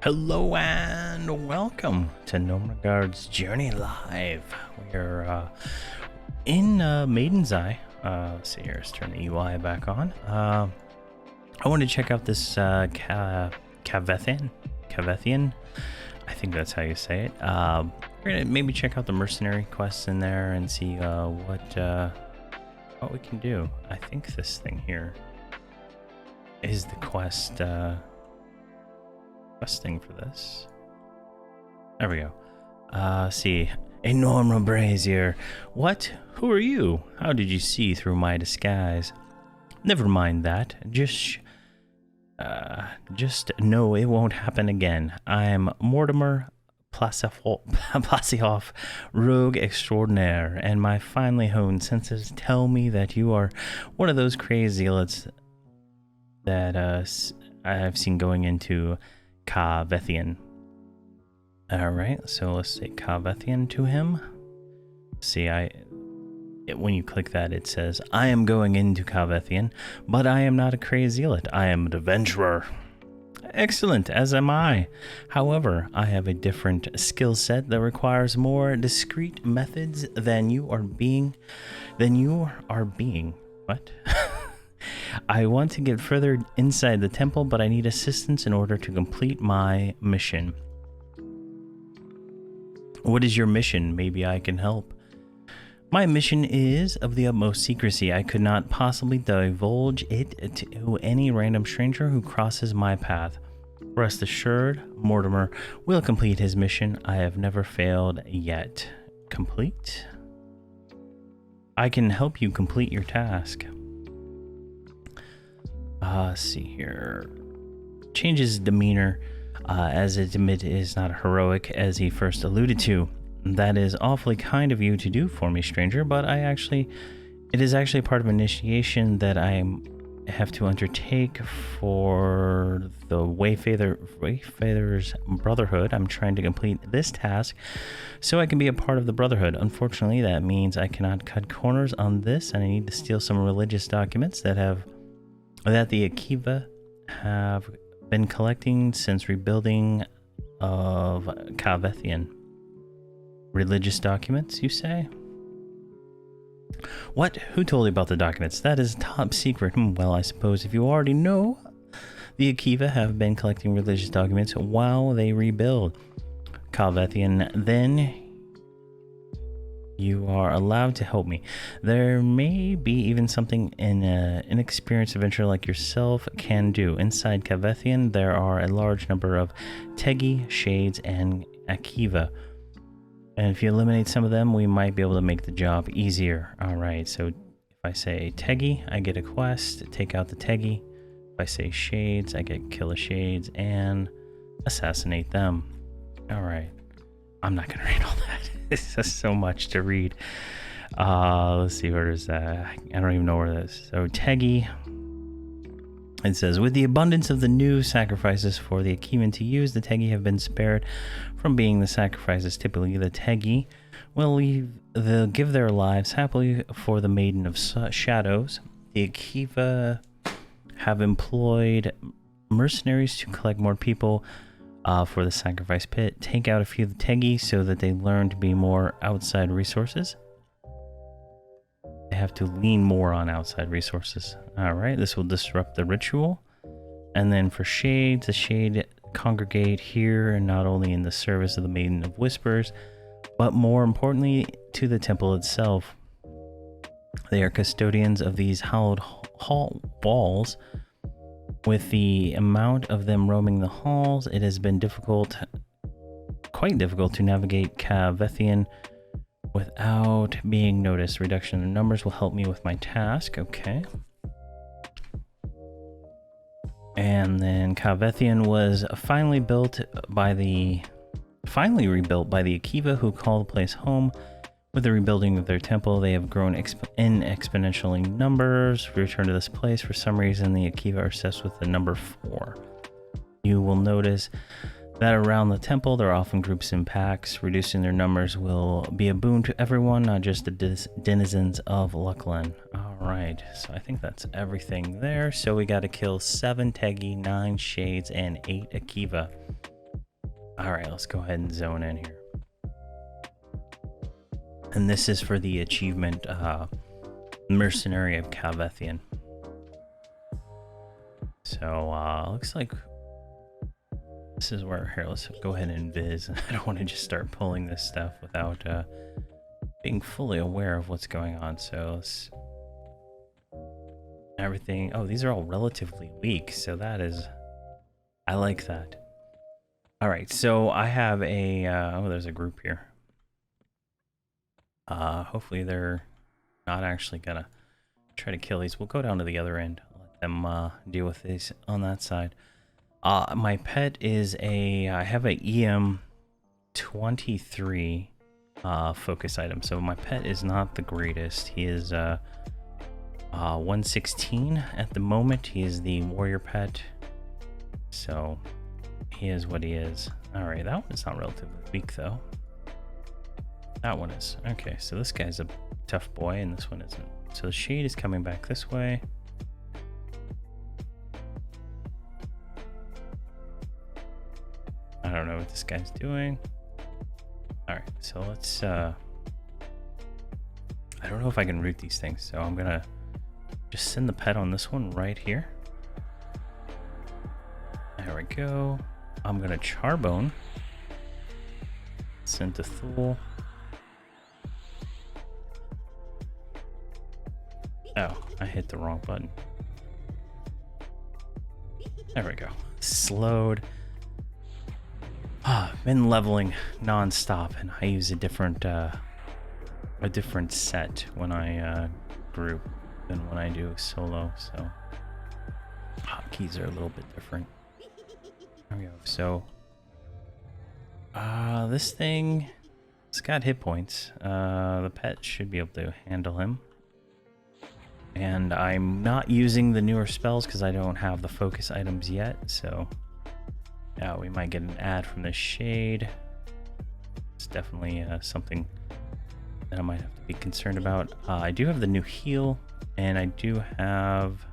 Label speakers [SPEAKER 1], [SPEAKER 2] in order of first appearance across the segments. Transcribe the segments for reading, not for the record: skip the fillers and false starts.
[SPEAKER 1] Hello and welcome to Nomeregard's Journey Live. We're in Maiden's Eye. Let's see here, let's turn the UI back on. I want to check out this Ka Vethan. I think that's how you say it. We're gonna maybe check out the mercenary quests in there and see what we can do. I think this thing here is the quest thing for this. There we go. See, enorme brazier. What? Who are you? How did you see through my disguise? Never mind that. Just know it won't happen again. I'm Mortimer Plassioff, rogue extraordinaire, and my finely honed senses tell me that you are one of those crazy zealots that I've seen going into Ka Vethan. Alright, so let's say Ka Vethan to him. See, when you click that, it says, I am going into Ka Vethan, but I am not a crazy zealot. I am an adventurer. Excellent, as am I. However, I have a different skill set that requires more discreet methods than you are being. What? I want to get further inside the temple, but I need assistance in order to complete my mission. What is your mission? Maybe I can help. My mission is of the utmost secrecy. I could not possibly divulge it to any random stranger who crosses my path. Rest assured, Mortimer will complete his mission. I have never failed yet. Complete? I can help you complete your task. See here. Changes demeanor, as it is not heroic as he first alluded to. That is awfully kind of you to do for me, stranger, but it is actually part of initiation that I have to undertake for the Wayfarer's Brotherhood. I'm trying to complete this task so I can be a part of the Brotherhood. Unfortunately, that means I cannot cut corners on this, and I need to steal some religious documents that the Akiva have been collecting since rebuilding of Ka Vethan. Religious documents, you say? What? Who told you about the documents? That is top secret. Well, I suppose if you already know, the Akiva have been collecting religious documents while they rebuild Ka Vethan. Then you are allowed to help me. There may be even something an inexperienced adventurer like yourself can do. Inside Ka Vethan, there are a large number of Tegi, Shades, and Akiva. And if you eliminate some of them, we might be able to make the job easier. Alright, so if I say Tegi, I get a quest, take out the Tegi. If I say Shades, I get kill a Shades and assassinate them. Alright, I'm not going to read all that. It's just so much to read. Let's see, where is that? I don't even know where that is. So Tegi, it says, with the abundance of the new sacrifices for the Akivan to use, the Tegi have been spared from being the sacrifices. Typically, the Tegi will give their lives happily for the Maiden of Shadows. The Akiva have employed mercenaries to collect more people for the sacrifice pit. Take out a few of the Tegi so that they learn to be more outside resources. They have to lean more on outside resources. Alright, this will disrupt the ritual. And then for Shades, the Shade congregate here, and not only in the service of the Maiden of Whispers, but more importantly, to the temple itself. They are custodians of these hallowed hall walls. With the amount of them roaming the halls, it has been quite difficult to navigate Ka Vethan without being noticed. Reduction in numbers will help me with my task. Okay. And then Ka Vethan was finally rebuilt by the Akiva, who call the place home. With the rebuilding of their temple, they have grown in exponentially numbers. Return to this place. For some reason, the Akiva are obsessed with the number 4. You will notice that around the temple, there are often groups in packs. Reducing their numbers will be a boon to everyone, not just the denizens of Luckland. Alright, so I think that's everything there. So we got to kill 7 Tegi, 9 Shades, and 8 Akiva. All right, let's go ahead and zone in here. And this is for the achievement Mercenary of Ka Vethan. So looks like this is where, here, let's go ahead and viz. I don't want to just start pulling this stuff without being fully aware of what's going on. So let's, everything, oh, these are all relatively weak, so that is, I like that. All right, so I have a, oh, there's a group here. Hopefully they're not actually gonna try to kill these. We'll go down to the other end, let them deal with these on that side. My pet is I have a EM23 focus item. So my pet is not the greatest. He is 116 at the moment. He is the warrior pet. So he is what he is. All right, that one's not relatively weak though. That one is. Okay, so this guy's a tough boy and this one isn't. So the shade is coming back this way. I don't know what this guy's doing. All right, so let's, I don't know if I can root these things, so I'm gonna just send the pet on this one right here. There we go. I'm gonna charbone. Send to Thule. Oh, I hit the wrong button. There we go. Slowed. Been leveling non-stop, and I use a different set when I group than when I do solo, so hotkeys are a little bit different. There we go. So this thing, it's got hit points. The pet should be able to handle him. And I'm not using the newer spells because I don't have the focus items yet, so yeah, we might get an ad from this shade. It's definitely something that I might have to be concerned about. I do have the new heal, and I do have,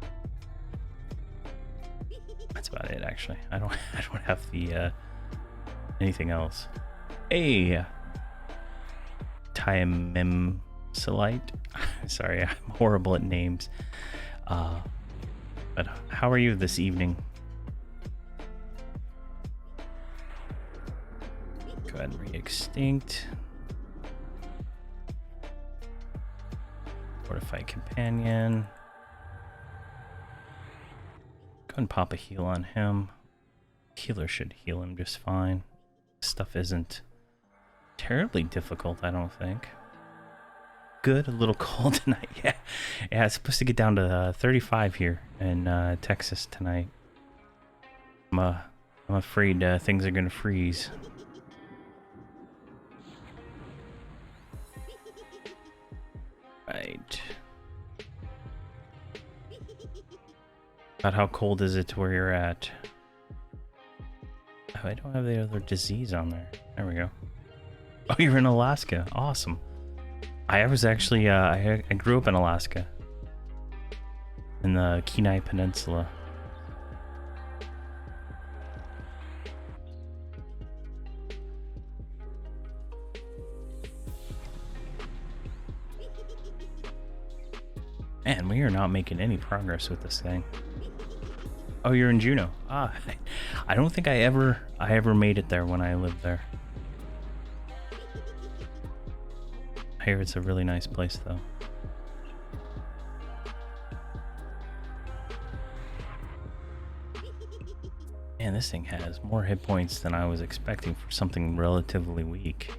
[SPEAKER 1] that's about it actually. I don't have the anything else. Hey, Timemselite. Sorry, I'm horrible at names. But how are you this evening? Go ahead and re-extinct. Fortified companion. Go ahead and pop a heal on him. Healer should heal him just fine. Stuff isn't terribly difficult, I don't think. Good, a little cold tonight. Yeah, it's supposed to get down to 35 here in Texas tonight. I'm afraid things are gonna freeze. Right. About how cold is it to where you're at? Oh, I don't have the other disease on there. There we go. Oh, you're in Alaska. Awesome. I was actually, I grew up in Alaska. In the Kenai Peninsula. Man, we are not making any progress with this thing. Oh, you're in Juneau. Ah, I don't think I ever made it there when I lived there. I hear it's a really nice place, though. Man, this thing has more hit points than I was expecting for something relatively weak.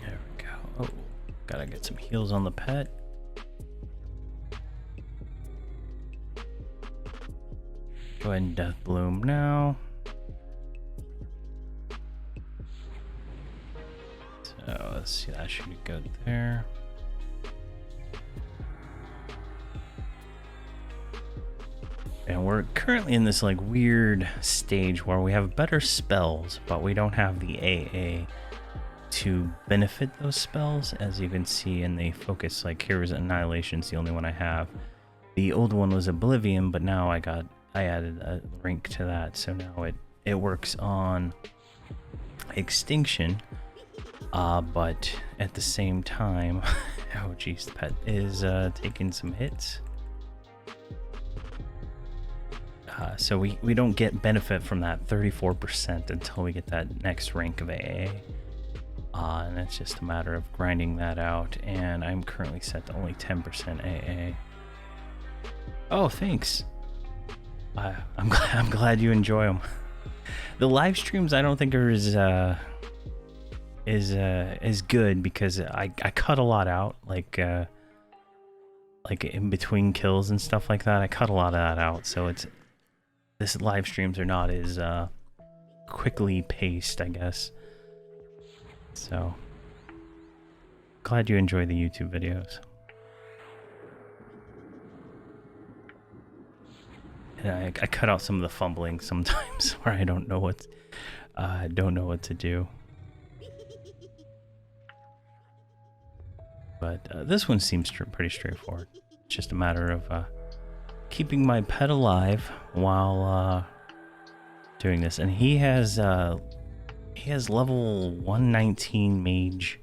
[SPEAKER 1] There we go. Oh, gotta get some heals on the pet. Go ahead and Death Bloom now. So let's see, that should be good there. And we're currently in this like weird stage where we have better spells, but we don't have the AA to benefit those spells. As you can see in the focus, like here's Annihilation's the only one I have. The old one was Oblivion, but now I added a rank to that, so now it works on Extinction, but at the same time, oh geez, the pet is taking some hits. So we don't get benefit from that 34% until we get that next rank of AA. And it's just a matter of grinding that out, and I'm currently set to only 10% AA. Oh, thanks. I'm glad you enjoy them. The live streams I don't think are as good because I cut a lot out, like in between kills and stuff like that. I cut a lot of that out, so this live streams are not as quickly paced, I guess. So glad you enjoy the YouTube videos. And I cut out some of the fumbling sometimes where I don't know what to do. But this one seems pretty straightforward. It's just a matter of keeping my pet alive while doing this. And he has level 119 mage.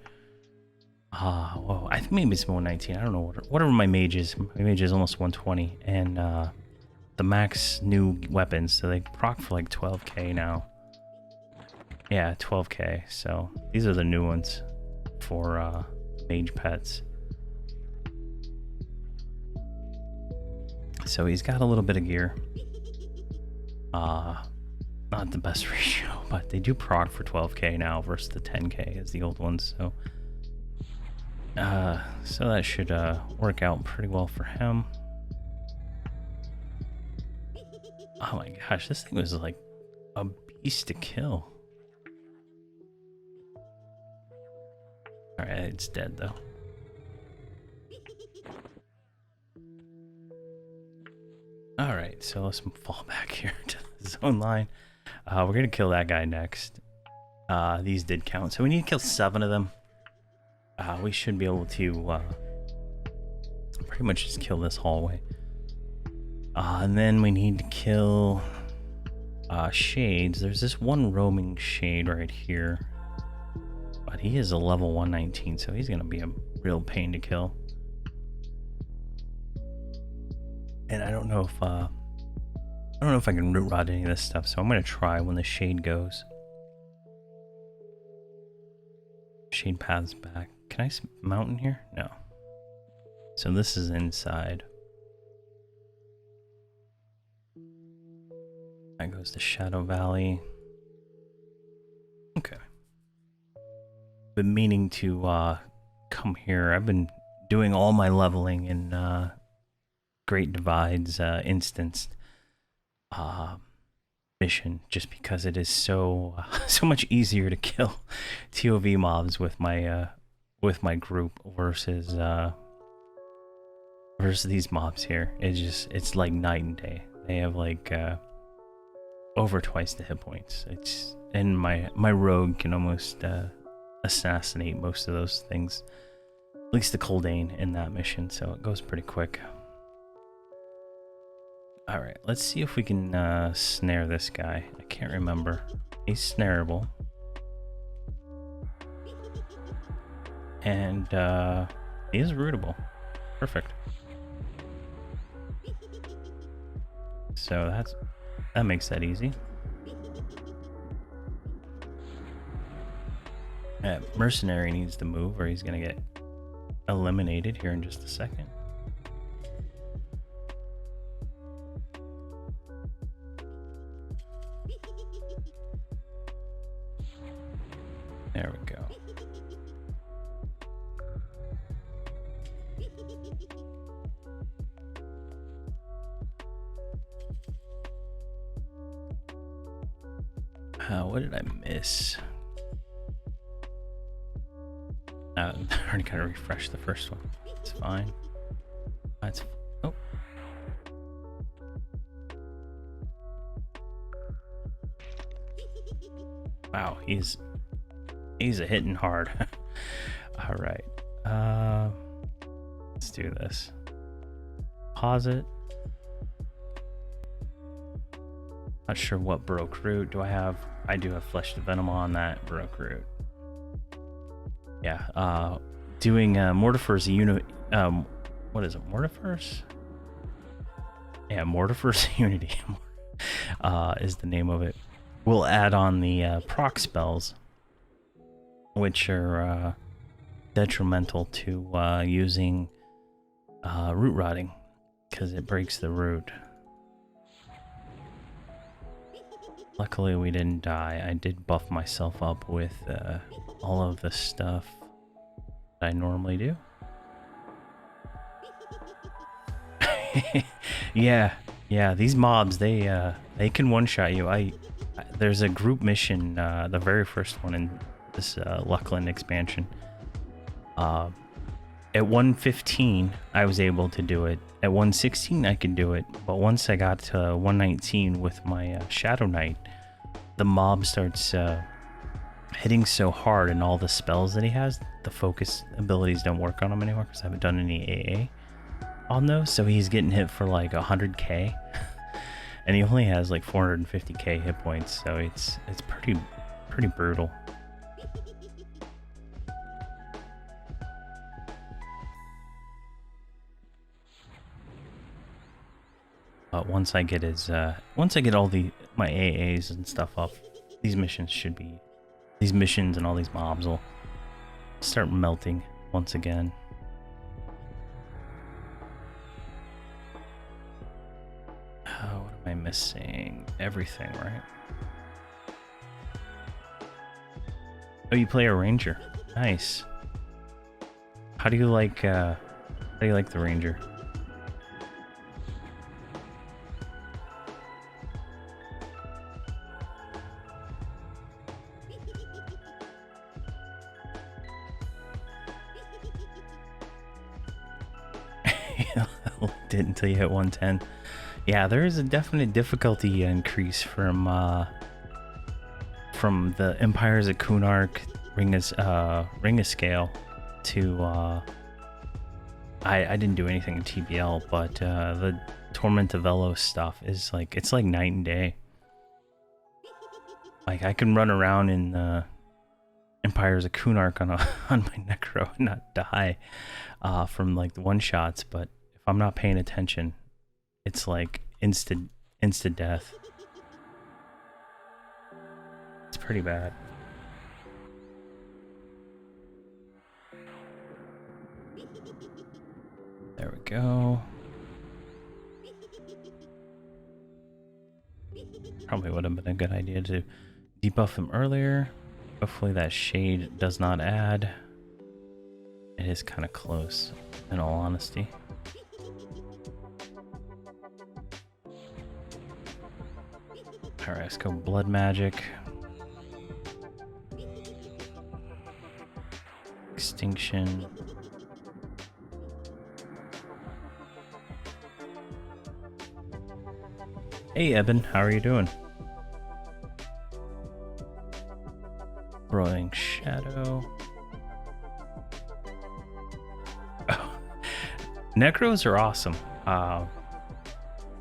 [SPEAKER 1] Whoa, I think maybe it's 119. I don't know whatever my mage is. My mage is almost 120, and the max new weapons, so they proc for like 12k now. Yeah, 12k. So these are the new ones for mage pets. So he's got a little bit of gear. Not the best ratio, but they do proc for 12k now versus the 10k as the old ones. So so that should work out pretty well for him. Oh my gosh, this thing was like a beast to kill. Alright, it's dead though. Alright, so let's fall back here to the zone line. We're gonna kill that guy next. These did count, so we need to kill 7 of them. We should be able to pretty much just kill this hallway. And then we need to kill shades. There's this one roaming shade right here, but he is a level 119, so he's gonna be a real pain to kill. And I don't know if I can root rod any of this stuff, so I'm gonna try when the shade goes. Shade paths back. Can I mount in here? No. So this is inside. That goes to Shadow Valley. Okay. Been meaning to come here. I've been doing all my leveling in Great Divide's instanced mission, just because it is so much easier to kill TOV mobs with my group versus these mobs here. It's like night and day. They have like over twice the hit points. And my rogue can almost assassinate most of those things, at least the Coldane in that mission, so it goes pretty quick. Alright, let's see if we can snare this guy. I can't remember. He's snareable. And he is rootable. Perfect. So that makes that easy. Mercenary needs to move or he's gonna get eliminated here in just a second. There we go. What did I miss? I already gotta refresh the first one. It's fine. Oh. Wow, he's a hitting hard. All right. Let's do this. pause it. Not sure what broke root do I have. I do have Flesh to Venom on that broke root. Yeah, doing Mortifer's what is it? Mortifer's? Yeah, Mortifer's Unity is the name of it. We'll add on the proc spells, which are detrimental to using root rotting, because it breaks the root. Luckily we didn't die. I did buff myself up with all of the stuff that I normally do. yeah, these mobs, they can one-shot you. There's a group mission, the very first one in this Luckland expansion. At 115, I was able to do it. At 116, I could do it. But once I got to 119 with my Shadow Knight, the mob starts hitting so hard, and all the spells that he has, the focus abilities don't work on him anymore because I haven't done any AA on those. So he's getting hit for like 100k, and he only has like 450k hit points. So it's pretty brutal. But once I get all my AAs and stuff up, these missions and all these mobs will start melting once again. Oh, what am I missing? Everything, right? Oh, you play a ranger. Nice. How do you like the ranger? It until you hit 110. Yeah, there is a definite difficulty increase from the Empires of Kunark Ring of Scale to I didn't do anything in TBL, but the Torment of Velos stuff is like, it's like night and day. Like I can run around in Empires of Kunark on my Necro and not die from like the one shots, but if I'm not paying attention, it's like instant death. It's pretty bad. There we go. Probably would have been a good idea to debuff him earlier. Hopefully that shade does not add. It is kind of close, in all honesty. Alright, let's go Blood Magic. Extinction. Hey Eben, how are you doing? Rolling Shadow. Oh. Necros are awesome.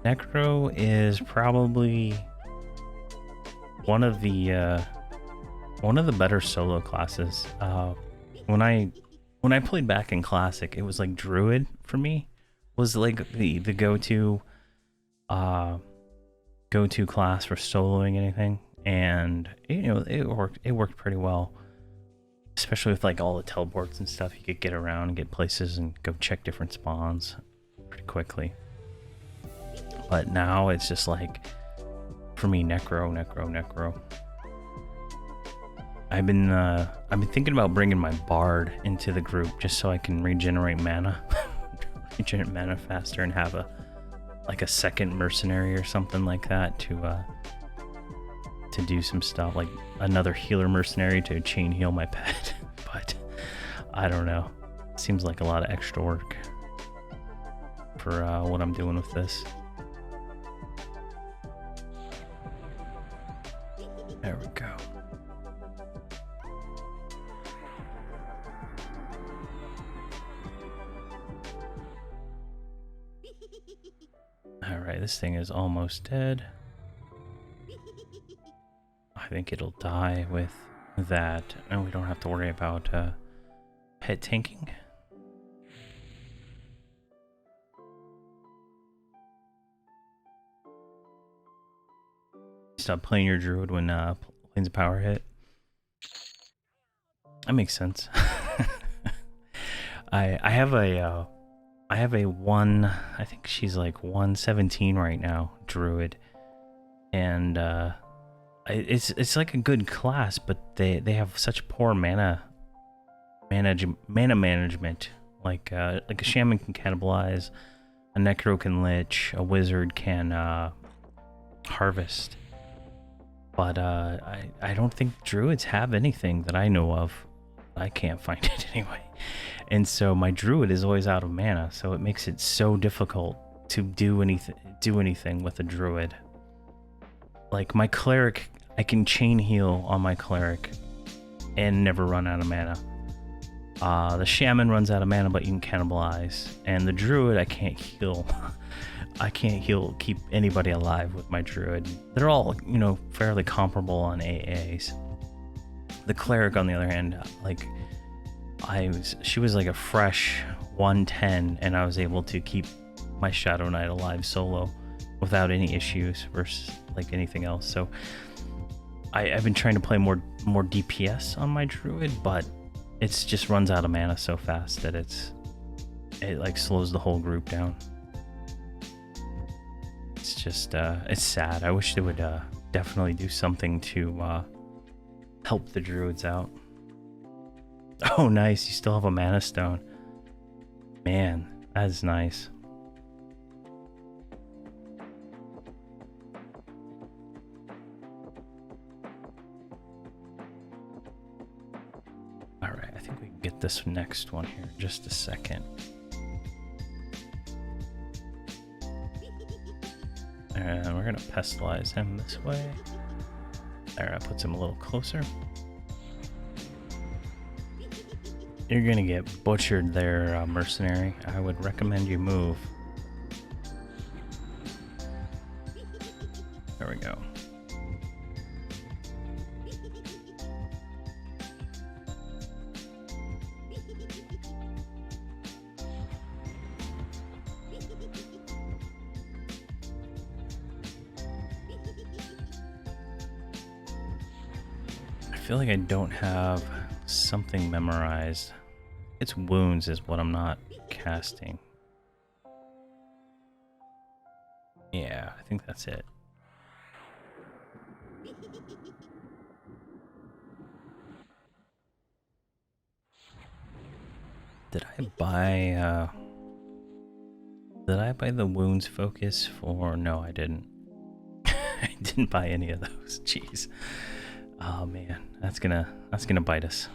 [SPEAKER 1] Necro is probably one of the better solo classes. When I played back in Classic, it was like Druid for me was like the go-to class for soloing anything, and it worked pretty well, especially with like all the teleports and stuff. You could get around and get places and go check different spawns pretty quickly. But now it's just like, for me, Necro. I've been thinking about bringing my Bard into the group just so I can regenerate mana faster, and have a second mercenary or something like that to do some stuff, like another healer mercenary to chain heal my pet. But I don't know. It seems like a lot of extra work for what I'm doing with this. There we go. Alright, this thing is almost dead. I think it'll die with that, and we don't have to worry about pet tanking. Stop playing your druid when planes of power hit. That makes sense. I have a one, I think she's like 117 right now, druid, and it's like a good class, but they have such poor mana management. Like a shaman can cannibalize, a necro can lich, a wizard can harvest, but I don't think druids have anything that I know of. I can't find it anyway. And so my druid is always out of mana, so it makes it so difficult to do anything with a druid. Like my cleric, I can chain heal on my cleric and never run out of mana. The shaman runs out of mana, but you can cannibalize. And the druid, I can't heal. I can't keep anybody alive with my druid. They're all, you know, fairly comparable on AAs. The cleric, on the other hand, like she was like a fresh 110, and I was able to keep my Shadow Knight alive solo without any issues versus like anything else. So I've been trying to play more DPS on my druid, but it just runs out of mana so fast that it like slows the whole group down. It's just it's sad. I wish they would definitely do something to help the druids out. Oh, nice. You still have a mana stone. Man, that is nice. Alright, I think we can get this next one here in just a second. And we're going to pestilize him this way. There, that puts him a little closer. You're going to get butchered there, Mercenary. I would recommend you move. There we go. I feel like I don't have something memorized. Its wounds is what I'm not casting. Yeah, I think that's it. Did I buy the wounds focus for? No, I didn't. I didn't buy any of those. Jeez. Oh man, that's gonna bite us.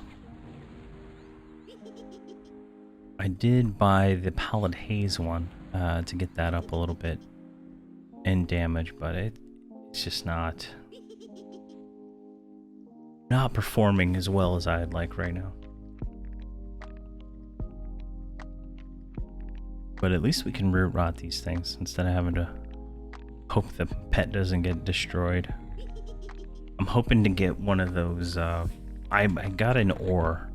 [SPEAKER 1] I did buy the Pallid Haze one to get that up a little bit in damage, but it's just not performing as well as I'd like right now. But at least we can root rot these things instead of having to hope the pet doesn't get destroyed. I'm hoping to get one of those. I got an ore,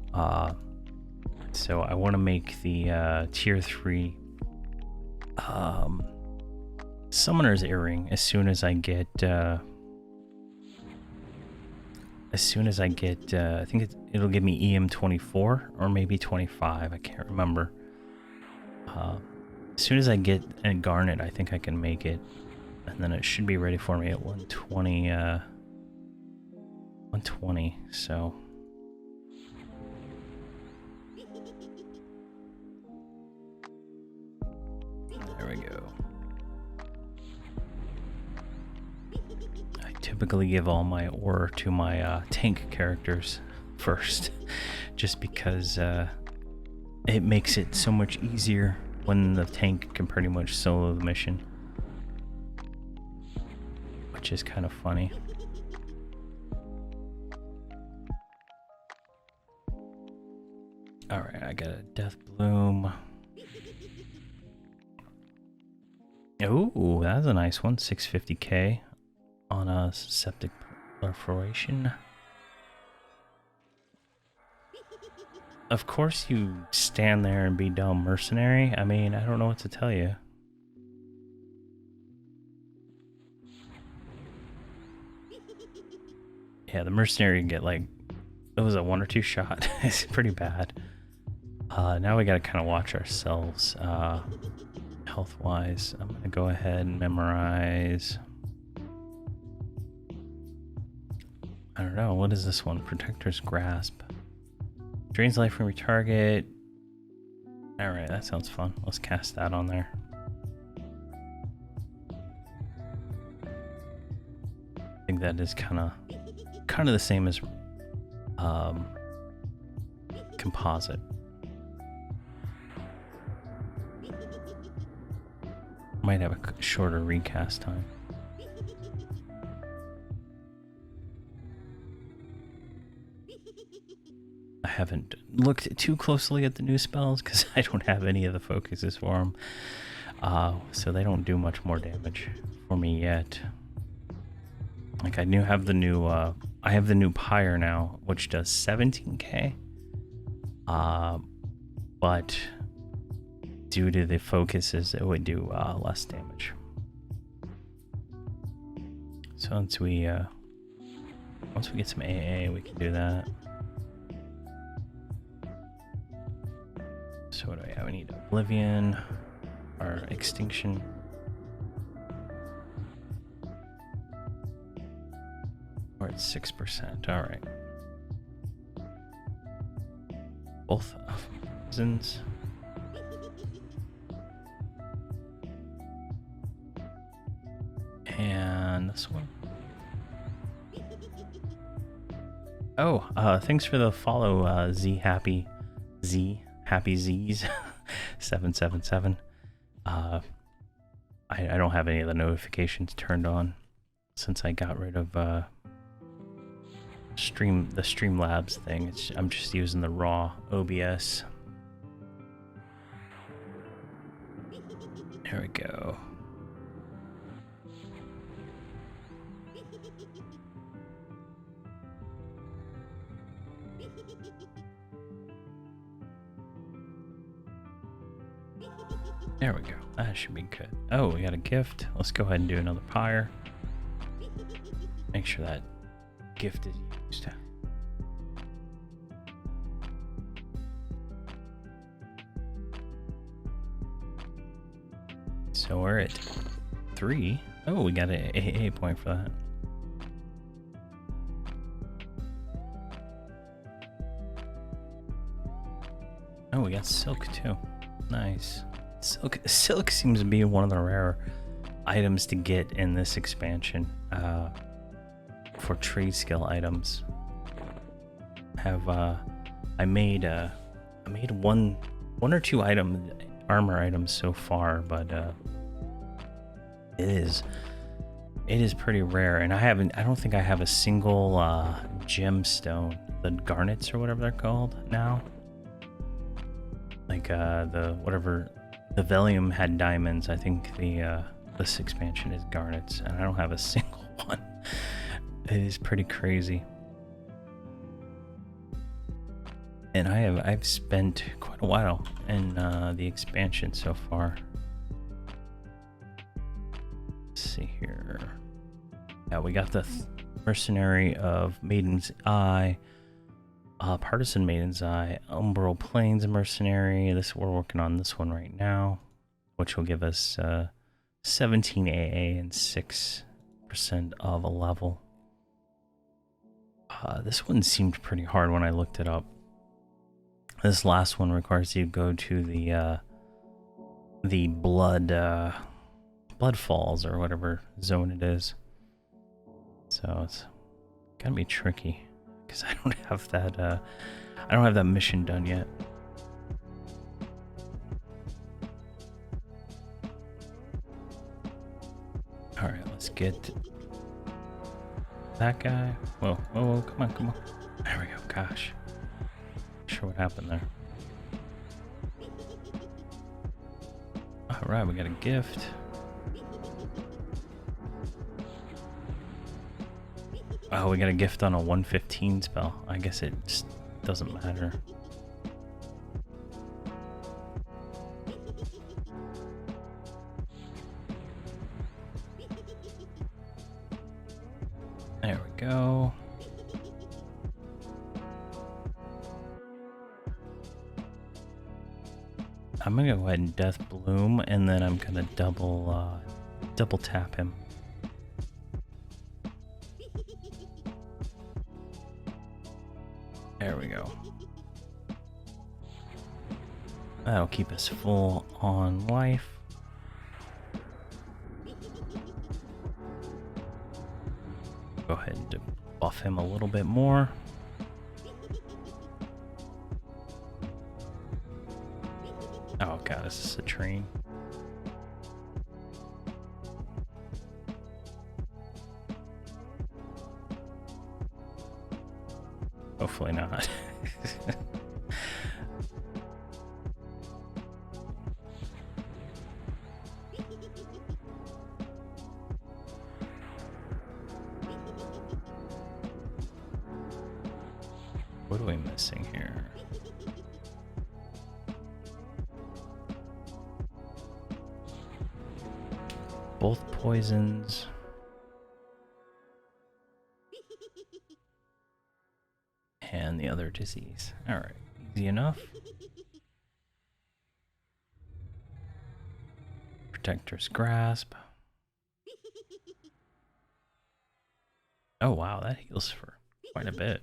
[SPEAKER 1] so I want to make the tier 3 summoner's earring as soon as I get. I think it'll give me EM 24 or maybe 25. I can't remember. As soon as I get a garnet, I think I can make it, and then it should be ready for me at 120. 120. So. There we go. I typically give all my ore to my tank characters first, just because it makes it so much easier when the tank can pretty much solo the mission, which is kind of funny. Alright, I got a Death Bloom. Oh, that's a nice one. 650k on a septic proliferation. Of course you stand there and be dumb, mercenary. I mean, I don't know what to tell you. Yeah, the mercenary can get like, it was a 1 or 2 shot. It's pretty bad. Now we gotta kind of watch ourselves health-wise. I'm gonna go ahead and memorize. I don't know, what is this one? Protector's Grasp. Drains life from your target. Alright, that sounds fun. Let's cast that on there. I think that is kind of the same as composite. Might have a shorter recast time. I haven't looked too closely at the new spells because I don't have any of the focuses for them. So they don't do much more damage for me yet. Like I have the new Pyre now, which does 17k. But due to the focuses, it would do less damage. So once we get some AA, we can do that. So what do we have? We need Oblivion, or Extinction. We're at 6%. All right. Both of prisons. And this one. Oh, thanks for the follow, Happy Z's 777. I don't have any of the notifications turned on since I got rid of the Streamlabs thing. I'm just using the raw OBS. There we go. There we go. That should be good. Oh, we got a gift. Let's go ahead and do another pyre. Make sure that gift is used. So we're at 3. Oh, we got an AA point for that. Oh, we got silk too. Nice. Silk seems to be one of the rare items to get in this expansion for trade skill items. I made one or two armor items so far, but it is pretty rare, and I don't think I have a single gemstone, the garnets or whatever they're called now. Like the Velium had diamonds. I think this expansion is garnets, and I don't have a single one. It is pretty crazy. And I've spent quite a while in the expansion so far. Let's see here. Yeah, we got the Mercenary of Maiden's Eye, Partisan Maiden's Eye, Umbral Plains Mercenary. We're working on this one right now, which will give us 17 AA and 6% of a level. This one seemed pretty hard when I looked it up. This last one requires you to go to the blood falls or whatever zone it is. So it's gonna be tricky because I don't have that mission done yet. All right, let's get that guy. Whoa, come on. There we go. Gosh. Not sure what happened there. All right, we got a gift. Oh, we got a gift on a 115 spell. I guess it just doesn't matter. There we go. I'm gonna go ahead and Death Bloom, and then I'm gonna double tap him. There we go. That'll keep us full on life. Go ahead and buff him a little bit more. Oh god, is this a train? Hopefully not. What are we missing here? Both poisons. And the other disease. Alright, easy enough. Protector's Grasp. Oh wow, that heals for quite a bit.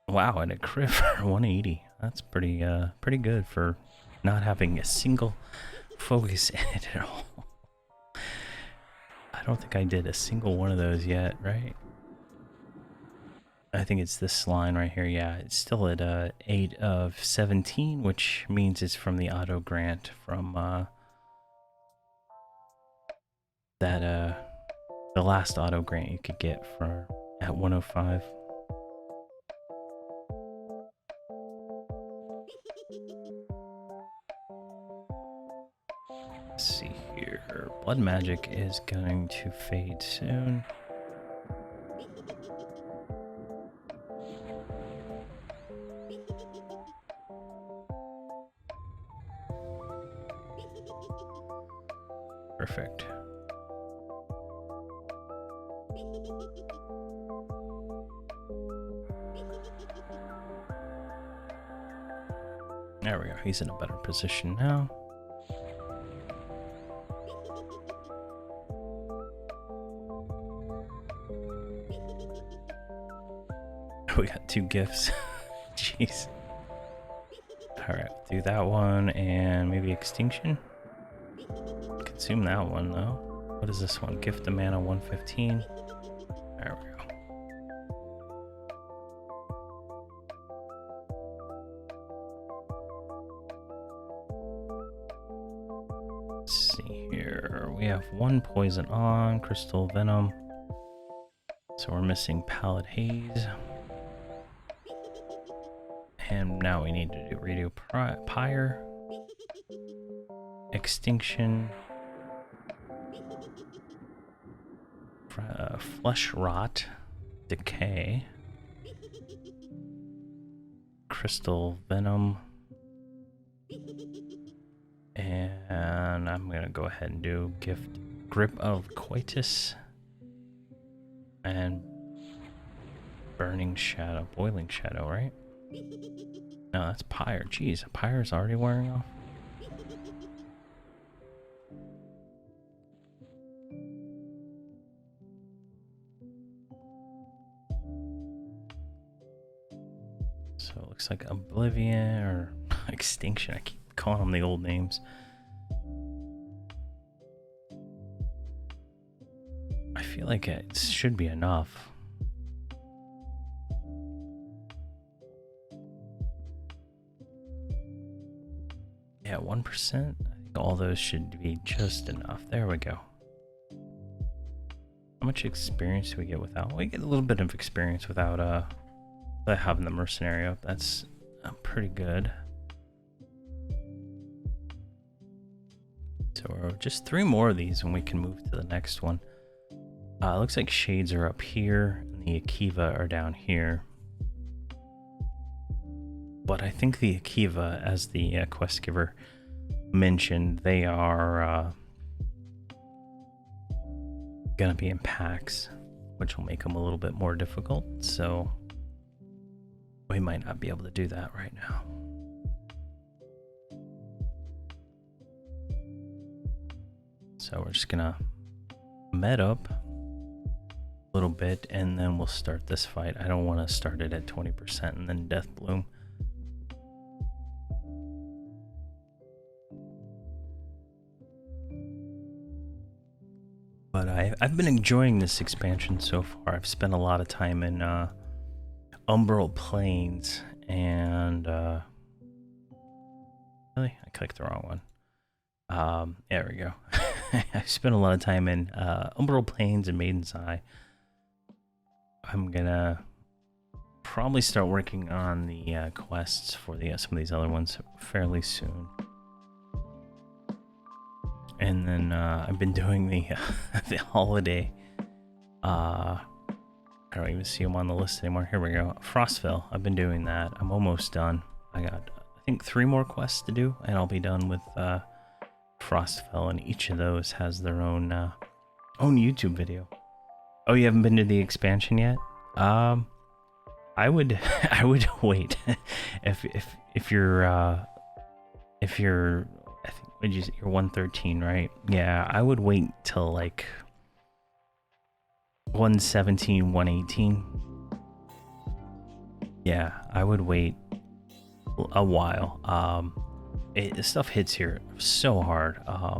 [SPEAKER 1] Wow, and a crit for 180. That's pretty good for not having a single focus in it at all. I don't think I did a single one of those yet, right? I think it's this line right here. Yeah, it's still at 8 of 17, which means it's from the auto grant from the last auto grant you could get for at 105. Let's see here. Blood magic is going to fade soon. Perfect. There we go. He's in a better position now. We got 2 gifts. Jeez. Alright, do that one and maybe Extinction. Consume that one though. What is this one? Gift a mana 115. There we go. Let's see here. We have 1 poison on, Crystal Venom. So we're missing Pallid Haze. And now we need to redo Pyre. Extinction. Flesh Rot. Decay. Crystal Venom. And I'm going to go ahead and do Gift Grip of Coitus. And Burning Shadow. Boiling Shadow, right? No, that's Pyre. Jeez, Pyre's already wearing off. So it looks like Oblivion or Extinction. I keep calling them the old names. I feel like it should be enough. Yeah, 1%. I think all those should be just enough. There we go. How much experience do we get without? We get a little bit of experience without having the mercenary up. That's pretty good. So just 3 more of these and we can move to the next one. Looks like shades are up here, and the Akiva are down here. But I think the Akiva, as the quest giver mentioned, they are gonna be in packs, which will make them a little bit more difficult. So we might not be able to do that right now. So we're just gonna med up a little bit, and then we'll start this fight. I don't want to start it at 20% and then death bloom. But I've been enjoying this expansion so far. I've spent a lot of time in Umbral Plains, and really, I clicked the wrong one. There we go. I spent a lot of time in Umbral Plains and Maiden's Eye. I'm gonna probably start working on the quests for the some of these other ones fairly soon. And then I've been doing the the holiday. I don't even see them on the list anymore. Here we go. Frostville. I've been doing that. I'm almost done. I got, I think, 3 more quests to do, and I'll be done with Frostville. And each of those has their own YouTube video. Oh, you haven't been to the expansion yet? I would I would wait if you're I think you're 113, right? Yeah, I would wait till like 117, 118. Yeah, I would wait a while. Stuff hits here so hard. I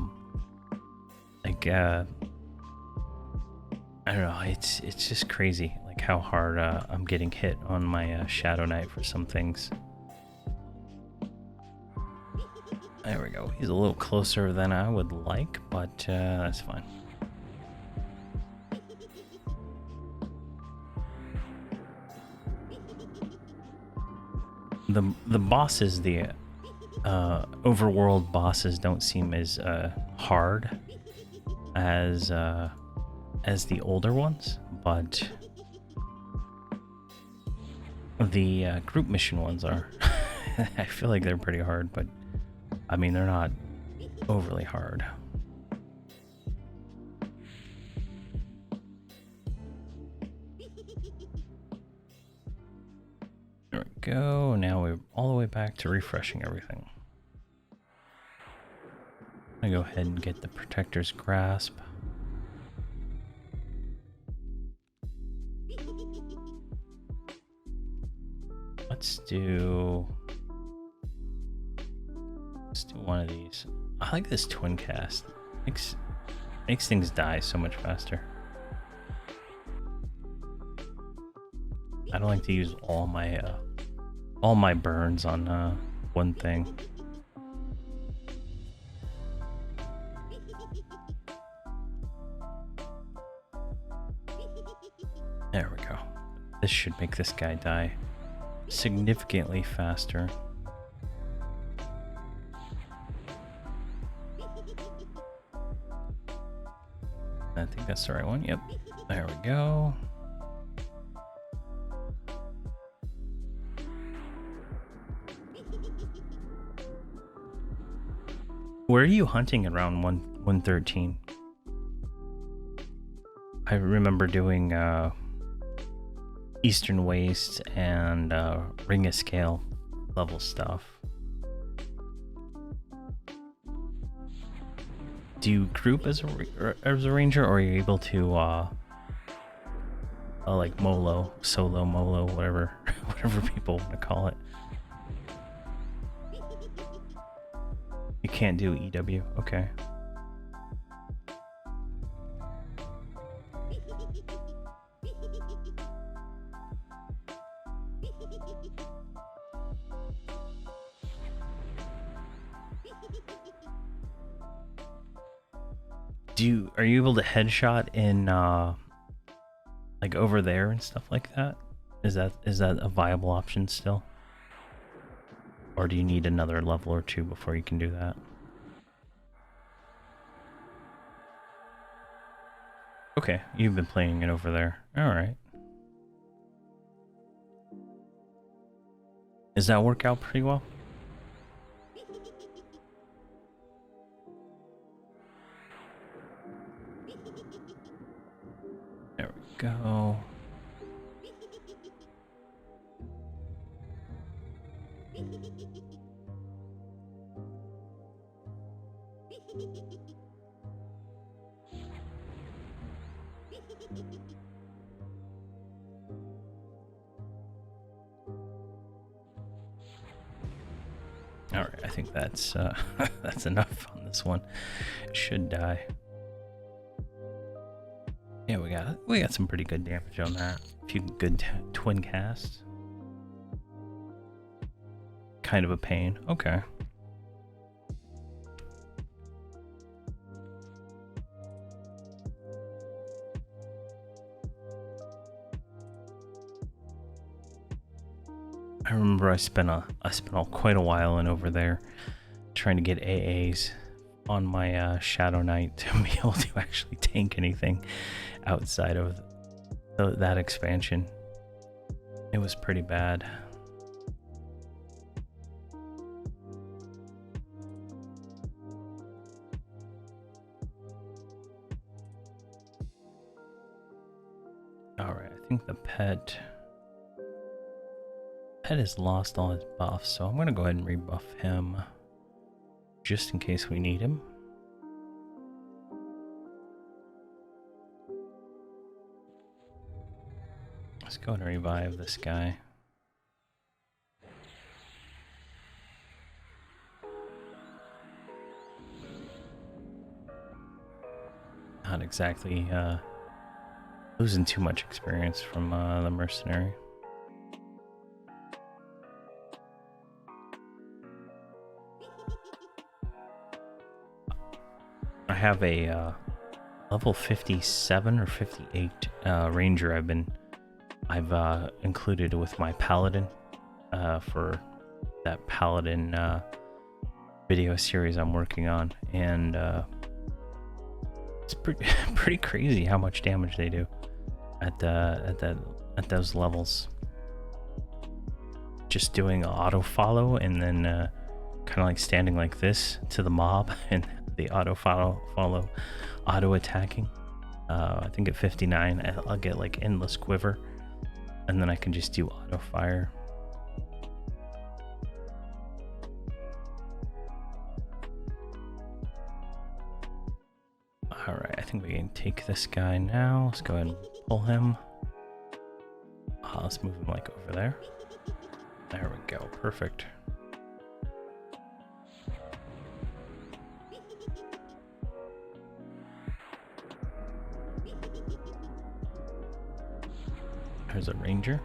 [SPEAKER 1] don't know. It's just crazy, like how hard I'm getting hit on my Shadow Knight for some things. There we go. He's a little closer than I would like, but that's fine. The bosses, the overworld bosses, don't seem as hard as the older ones, but the group mission ones are. I feel like they're pretty hard, but I mean, they're not overly hard. There we go. Now we're all the way back to refreshing everything. I'm gonna go ahead and get the Protector's Grasp. Let's do one of these. I like this twin cast. Makes things die so much faster. I don't like to use all my burns on one thing. There we go. This should make this guy die significantly faster. I think that's the right one. Yep. There we go. Where are you hunting around 113? I remember doing Eastern Wastes and Ring of Scale level stuff. Do you group as a ranger, or are you able to like solo molo, whatever people want to call it? You can't do EW. Okay. Are you able to headshot in like over there and stuff like that? Is that a viable option still? Or do you need another level or 2 before you can do that? Okay, you've been playing it over there. Alright. Does that work out pretty well? There we go. All right, I think that's that's enough on this one. It should die. Yeah, we got some pretty good damage on that. A few good twin casts. Kind of a pain. Okay. I remember I spent quite a while in over there trying to get AAs on my Shadow Knight to be able to actually tank anything outside of that expansion. It was pretty bad. Alright, I think the pet has lost all his buffs, so I'm gonna go ahead and rebuff him just in case we need him. Let's go and revive this guy. Not exactly losing too much experience from the mercenary. I have a level 57 or 58 ranger I've included with my paladin for that paladin video series I'm working on, and it's pretty crazy how much damage they do at those levels. Just doing auto follow and then kind of like standing like this to the mob and the auto follow auto attacking. I think at 59 I'll get like endless quiver, and then I can just do auto fire. Alright, I think we can take this guy now. Let's go ahead and pull him. Let's move him like over there. There we go, perfect. There's a ranger.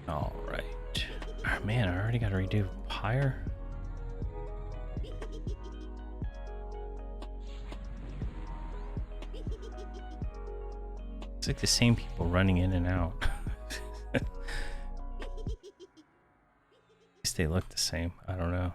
[SPEAKER 1] All right. Oh, man, I already got to redo Pyre. It's like the same people running in and out. They look the same. I don't know.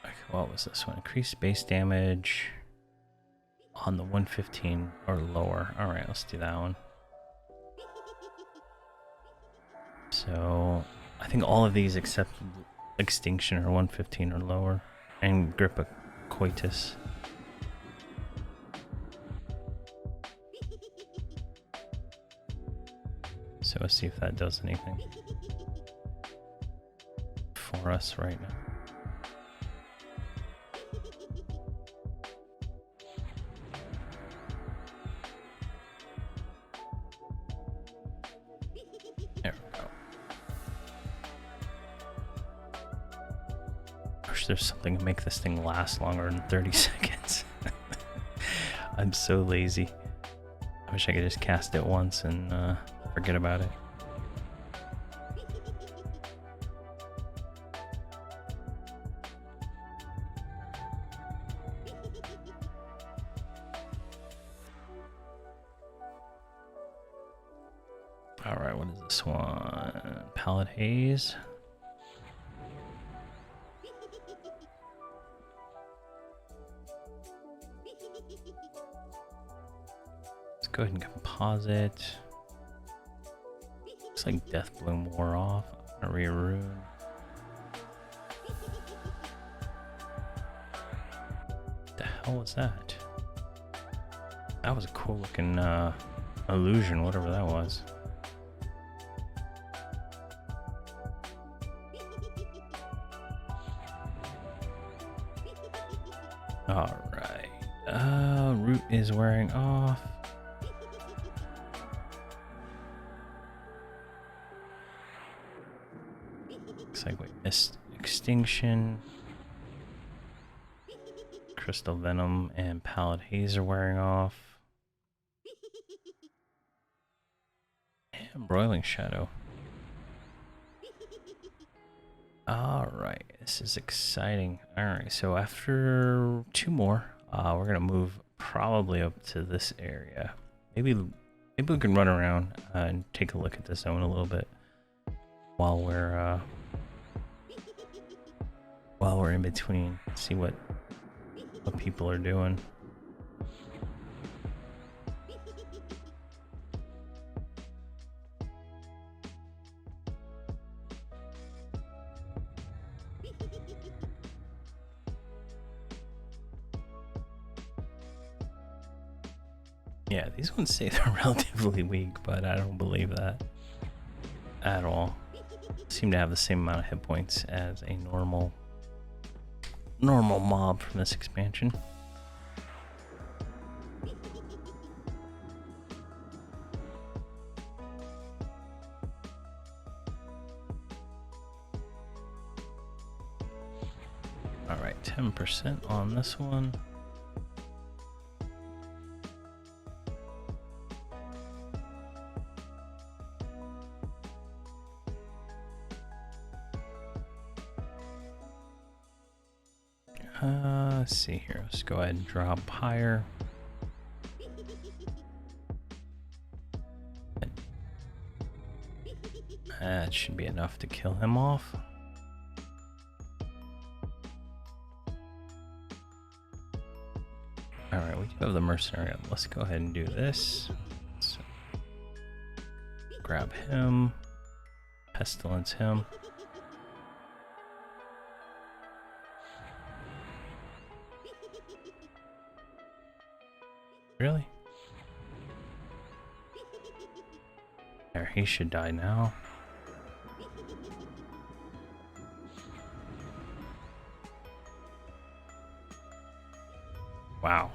[SPEAKER 1] Okay, what was this one? Increased base damage on the 115 or lower. All right, let's do that one. So I think all of these except Extinction are 115 or lower, and Grip Coitus. So let's see if that does anything for us right now. There we go. There's something to make this thing last longer than 30 seconds. I'm so lazy. I wish I could just cast it once and forget about it. All right, what is this one? Palette Haze. Let's go ahead and composite. Looks like Death Bloom wore off. Maria Rune. What the hell was that? That was a cool looking illusion, whatever that was. Alright. Root is wearing off. Looks like we missed Extinction. Crystal Venom and Palette Haze are wearing off. And Broiling Shadow. Alright, this is exciting. Alright, so after 2 more, we're gonna move probably up to this area. Maybe we can run around and take a look at the zone a little bit while we're in between. See what people are doing. Yeah, these ones say they're relatively weak, but I don't believe that at all. Seem to have the same amount of hit points as a normal mob from this expansion. All right, 10% on this one. Let's see here. Let's go ahead and drop higher. That should be enough to kill him off. Alright, we do have the mercenary. Let's go ahead and do this. Let's grab him. Pestilence him. Really? There, he should die now. Wow.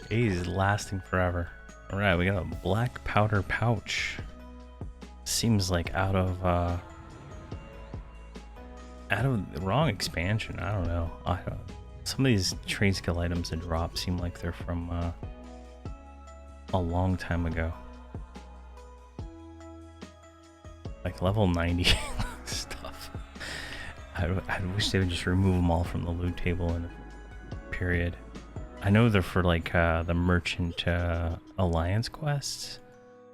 [SPEAKER 1] He's lasting forever. Alright, we got a black powder pouch. Seems like out of the wrong expansion. I don't know. Some of these trade skill items that drop seem like they're from a long time ago. Like level 90 stuff. I wish they would just remove them all from the loot table in a period. I know they're for like the merchant alliance quests,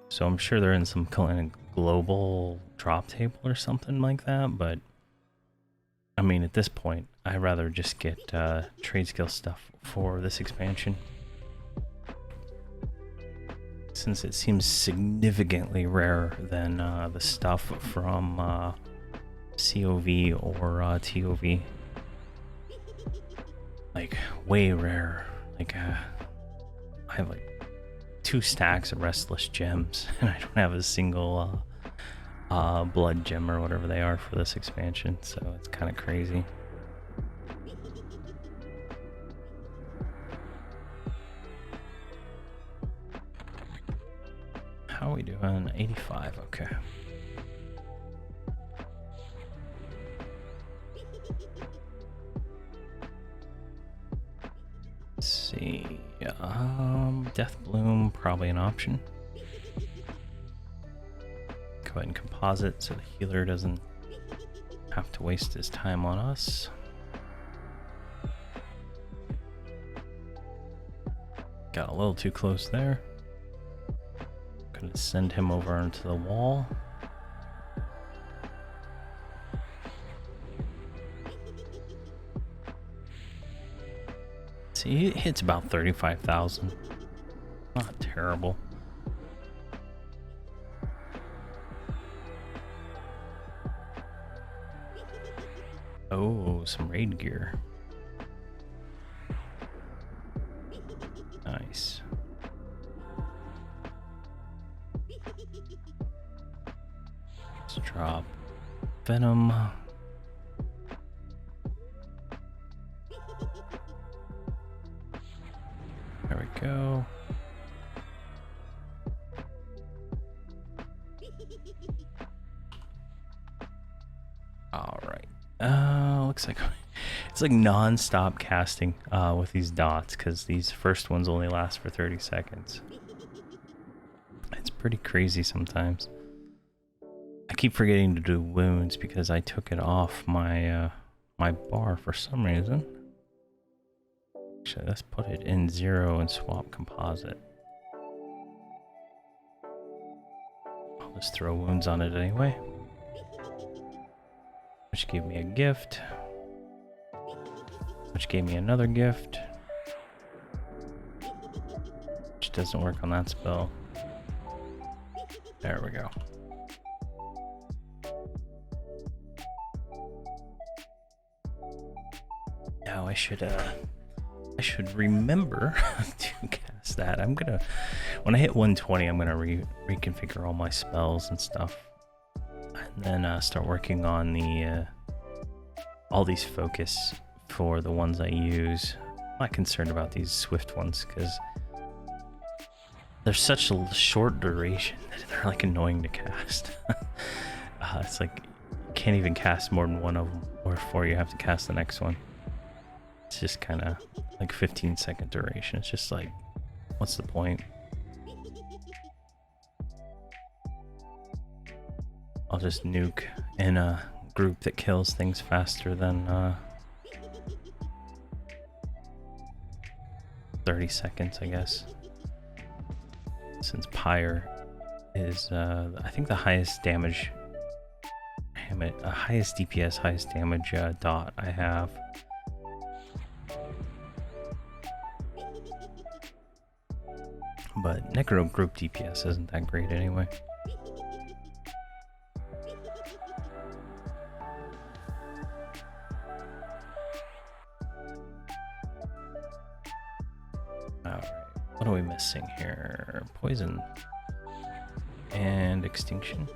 [SPEAKER 1] so I'm sure they're in some kind of global drop table or something like that, but I mean, at this point, I'd rather just get trade skill stuff for this expansion, since it seems significantly rarer than the stuff from COV or TOV. Like, way rarer. Like, I have like 2 stacks of restless gems, and I don't have a single blood gem or whatever they are for this expansion, so it's kind of crazy. How are we doing? 85, okay. Let's see, Death Bloom, probably an option. Go ahead and composite so the healer doesn't have to waste his time on us. Got a little too close there. Gonna send him over onto the wall. See, it hits about 35,000. Not terrible. Oh, some raid gear. Nice. Let's drop Venom. There we go. All right. Looks like it's like non-stop casting with these dots because these first ones only last for 30 seconds. It's pretty crazy sometimes. I keep forgetting to do wounds because I took it off my my bar for some reason. Actually, let's put it in 0 and swap composite. I'll just throw wounds on it anyway. Which gave me a gift. Which gave me another gift. Which doesn't work on that spell. There we go. Now I should remember to cast that. I'm gonna, when I hit 120, I'm gonna reconfigure all my spells and stuff. And then start working on the all these focus for the ones I use. I'm not concerned about these swift ones because they're such a short duration that they're like annoying to cast. It's like you can't even cast more than one of them, or before you have to cast the next one. It's just kind of like 15-second duration. It's just like, what's the point? I'll just nuke in a group that kills things faster than 30 seconds, I guess. Since Pyre is, I think the highest damage, highest DPS, highest damage dot I have. But Necro group DPS isn't that great anyway. Alright, what are we missing here? Poison and extinction.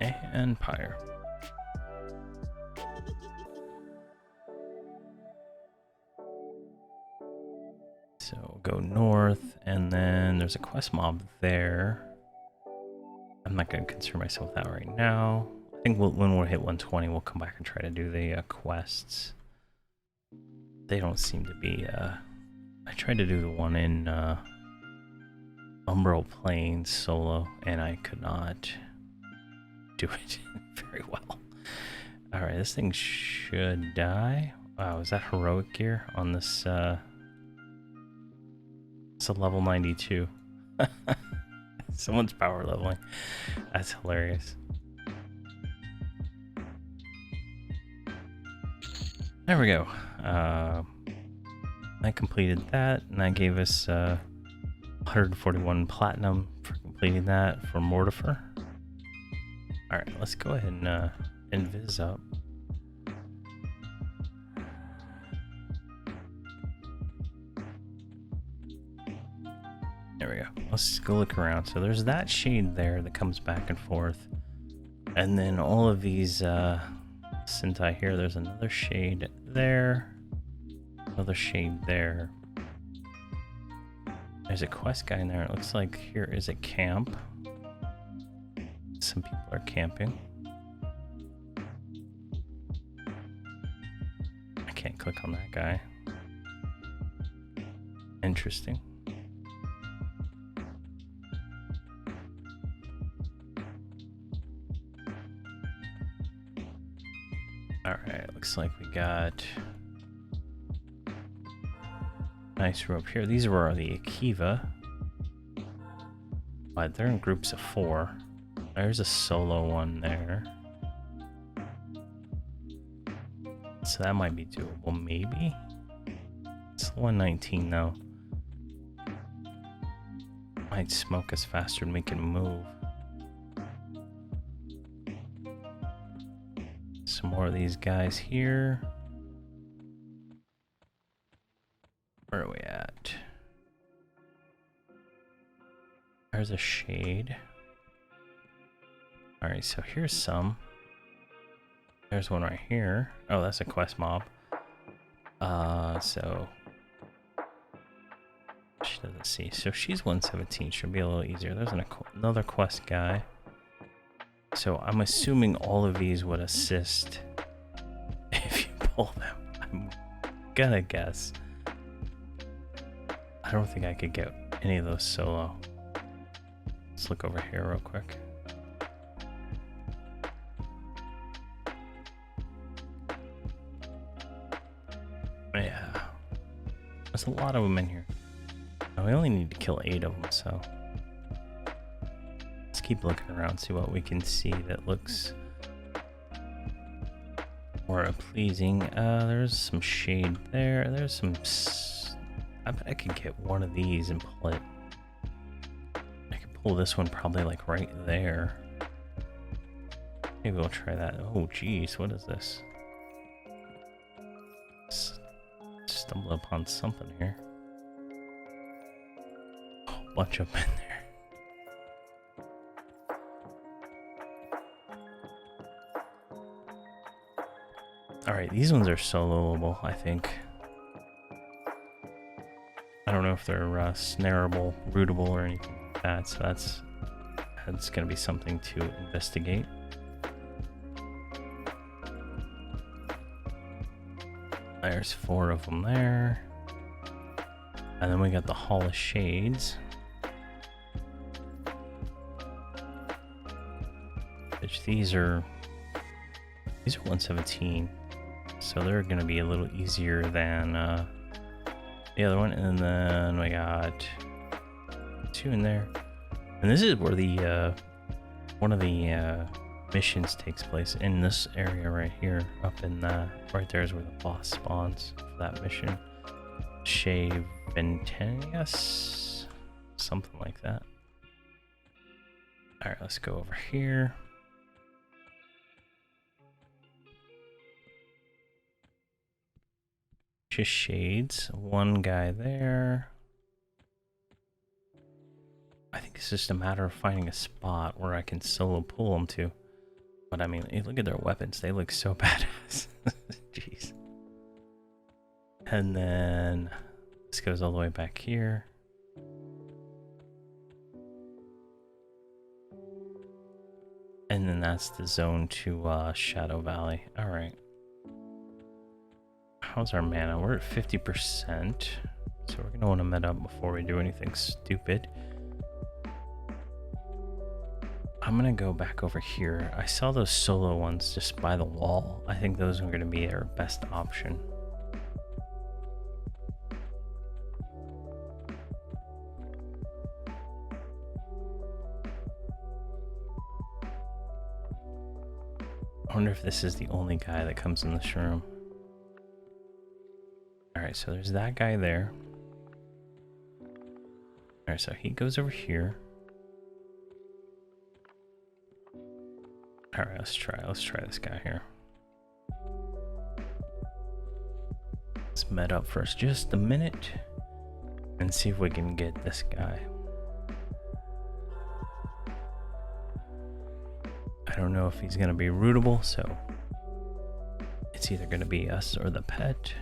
[SPEAKER 1] And Pyre. So go north, and then there's a quest mob there. I'm not going to concern myself with that right now. I think when we'll hit 120, we'll come back and try to do the quests. They don't seem to be... I tried to do the one in Umbral Plains solo, and I could not do it very well. Alright, this thing should die. Wow, is that heroic gear on this... It's a level 92. Someone's power leveling. That's hilarious. There we go. I completed that, and that gave us 141 platinum for completing that for Mortifer. Alright, let's go ahead and invis up. There we go. Let's go look around. So there's that shade there that comes back and forth. And then all of these Sentai here, there's another shade there. Another shade there. There's a quest guy in there. It looks like here is a camp. Some people are camping. I can't click on that guy. Interesting. Alright, looks like we got Nice rope here. These were the Akiva. But they're in groups of 4. There's a solo one there. So that might be doable, maybe? It's 119 though. Might smoke us faster than we can move. Some more of these guys here. Where are we at? There's a shade. Alright, so here's some. There's one right here. Oh, that's a quest mob. So she doesn't see. So she's 117. Should be a little easier. There's another quest guy. So I'm assuming all of these would assist if you pull them. I'm gonna guess. I don't think I could get any of those solo. Let's look over here real quick. Yeah, there's a lot of them in here. Now we only need to kill 8 of them, so let's keep looking around, see what we can see that looks more pleasing. There's some shade there. There's some. I bet I could get one of these and pull it. I could pull this one probably like right there. Maybe we'll try that. Oh, geez, what is this? Stumbled upon something here. Oh, bunch of them in there. Alright, these ones are soloable, I think. I don't know if they're snareable, rootable, or anything like that, so that's going to be something to investigate. There's 4 of them there. And then we got the Hall of Shades. Which these are 117. So they're going to be a little easier than the other one. And then we got 2 in there. And this is where the one of the missions takes place, in this area right here. Up in right there is where the boss spawns for that mission. Shave Ventenius, something like that. All right, let's go over here. Just shades. One guy there. I think it's just a matter of finding a spot where I can solo pull them to. But I mean, hey, look at their weapons. They look so badass. Jeez. And then this goes all the way back here. And then that's the zone to Shadow Valley. All right. How's our mana? We're at 50%. So we're going to want to med up before we do anything stupid. I'm going to go back over here. I saw those solo ones just by the wall. I think those are going to be our best option. I wonder if this is the only guy that comes in this room. Alright, so there's that guy there. Alright, so he goes over here. Alright, let's try this guy here. Let's med up for just a minute and see if we can get this guy. I don't know if he's gonna be rootable, so it's either gonna be us or the pet.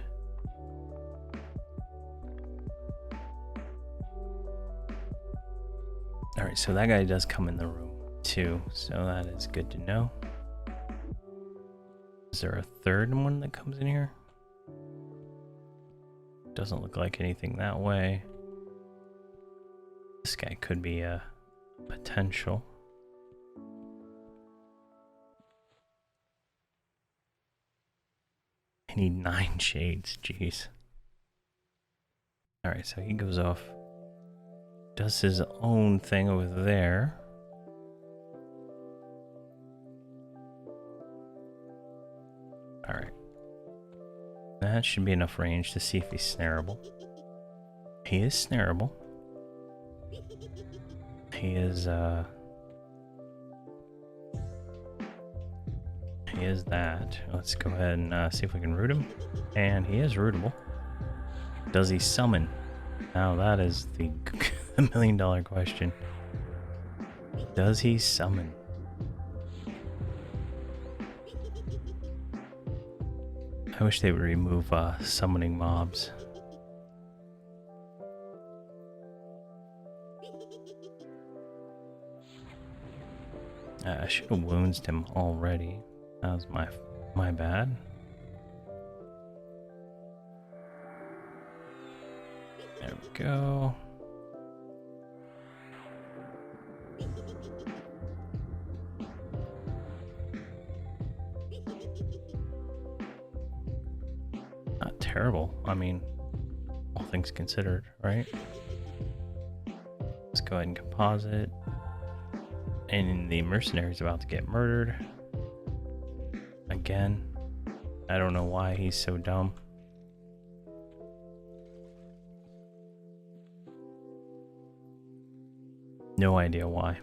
[SPEAKER 1] Alright, so that guy does come in the room too, so that is good to know. Is there a third one that comes in here? Doesn't look like anything that way. This guy could be a potential. I need 9 shades, jeez. Alright, so he goes off, does his own thing over there. Alright. That should be enough range to see if he's snareable. He is snareable. He is that. Let's go ahead and see if we can root him. And he is rootable. Does he summon? Now that is the $1 million question. Does he summon? I wish they would remove summoning mobs. I should have wounded him already. That was my bad. There we go. Not terrible. I mean, all things considered, right? Let's go ahead and composite. And the mercenary's about to get murdered. Again. I don't know why he's so dumb. No idea why.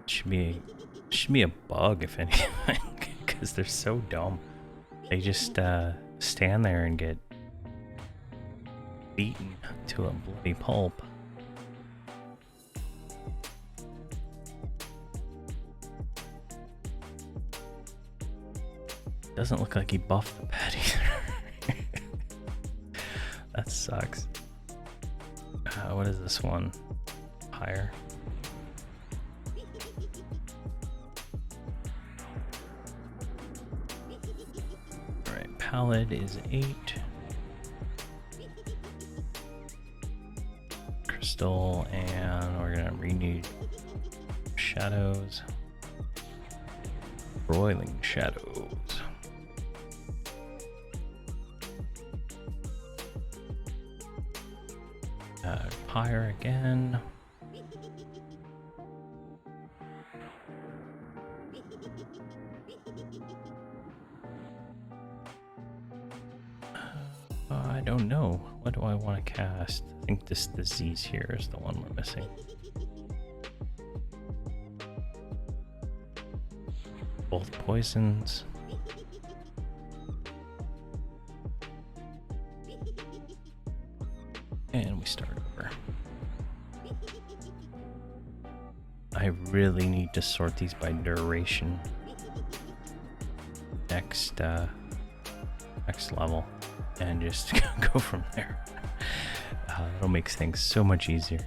[SPEAKER 1] Should be a bug, if anything, because they're so dumb. They just stand there and get beaten to a bloody pulp. Doesn't look like he buffed the pet either. That sucks. What is this one? Higher. Alright, palette is 8. Crystal, and we're gonna renew shadows. Broiling shadows. Higher again. I don't know. What do I want to cast? I think this disease here is the one we're missing. Both poisons. And we start over. I really need to sort these by duration. Next level. And just go from there. It'll make things so much easier.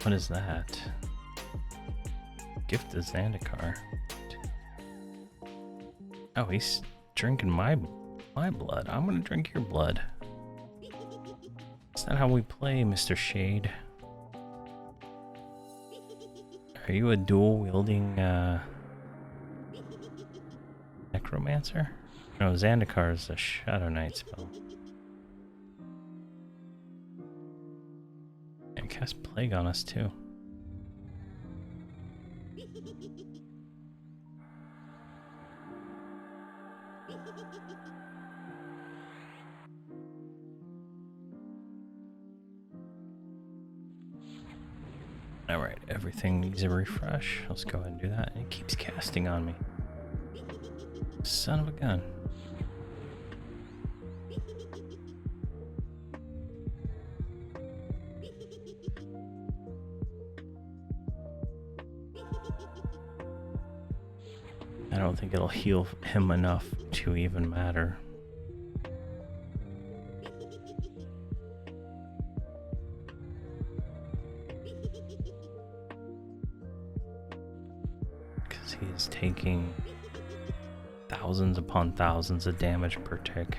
[SPEAKER 1] What is that? Gift of Zendikar. Oh, he's drinking my blood. I'm gonna drink your blood. It's not how we play, Mr. Shade. Are you a dual-wielding Necromancer? No, Zendikar is a Shadow Knight spell. And cast Plague on us too. Alright, everything needs a refresh. Let's go ahead and do that. And it keeps casting on me. Son of a gun. I don't think it'll heal him enough to even matter. Because he's taking thousands upon thousands of damage per tick.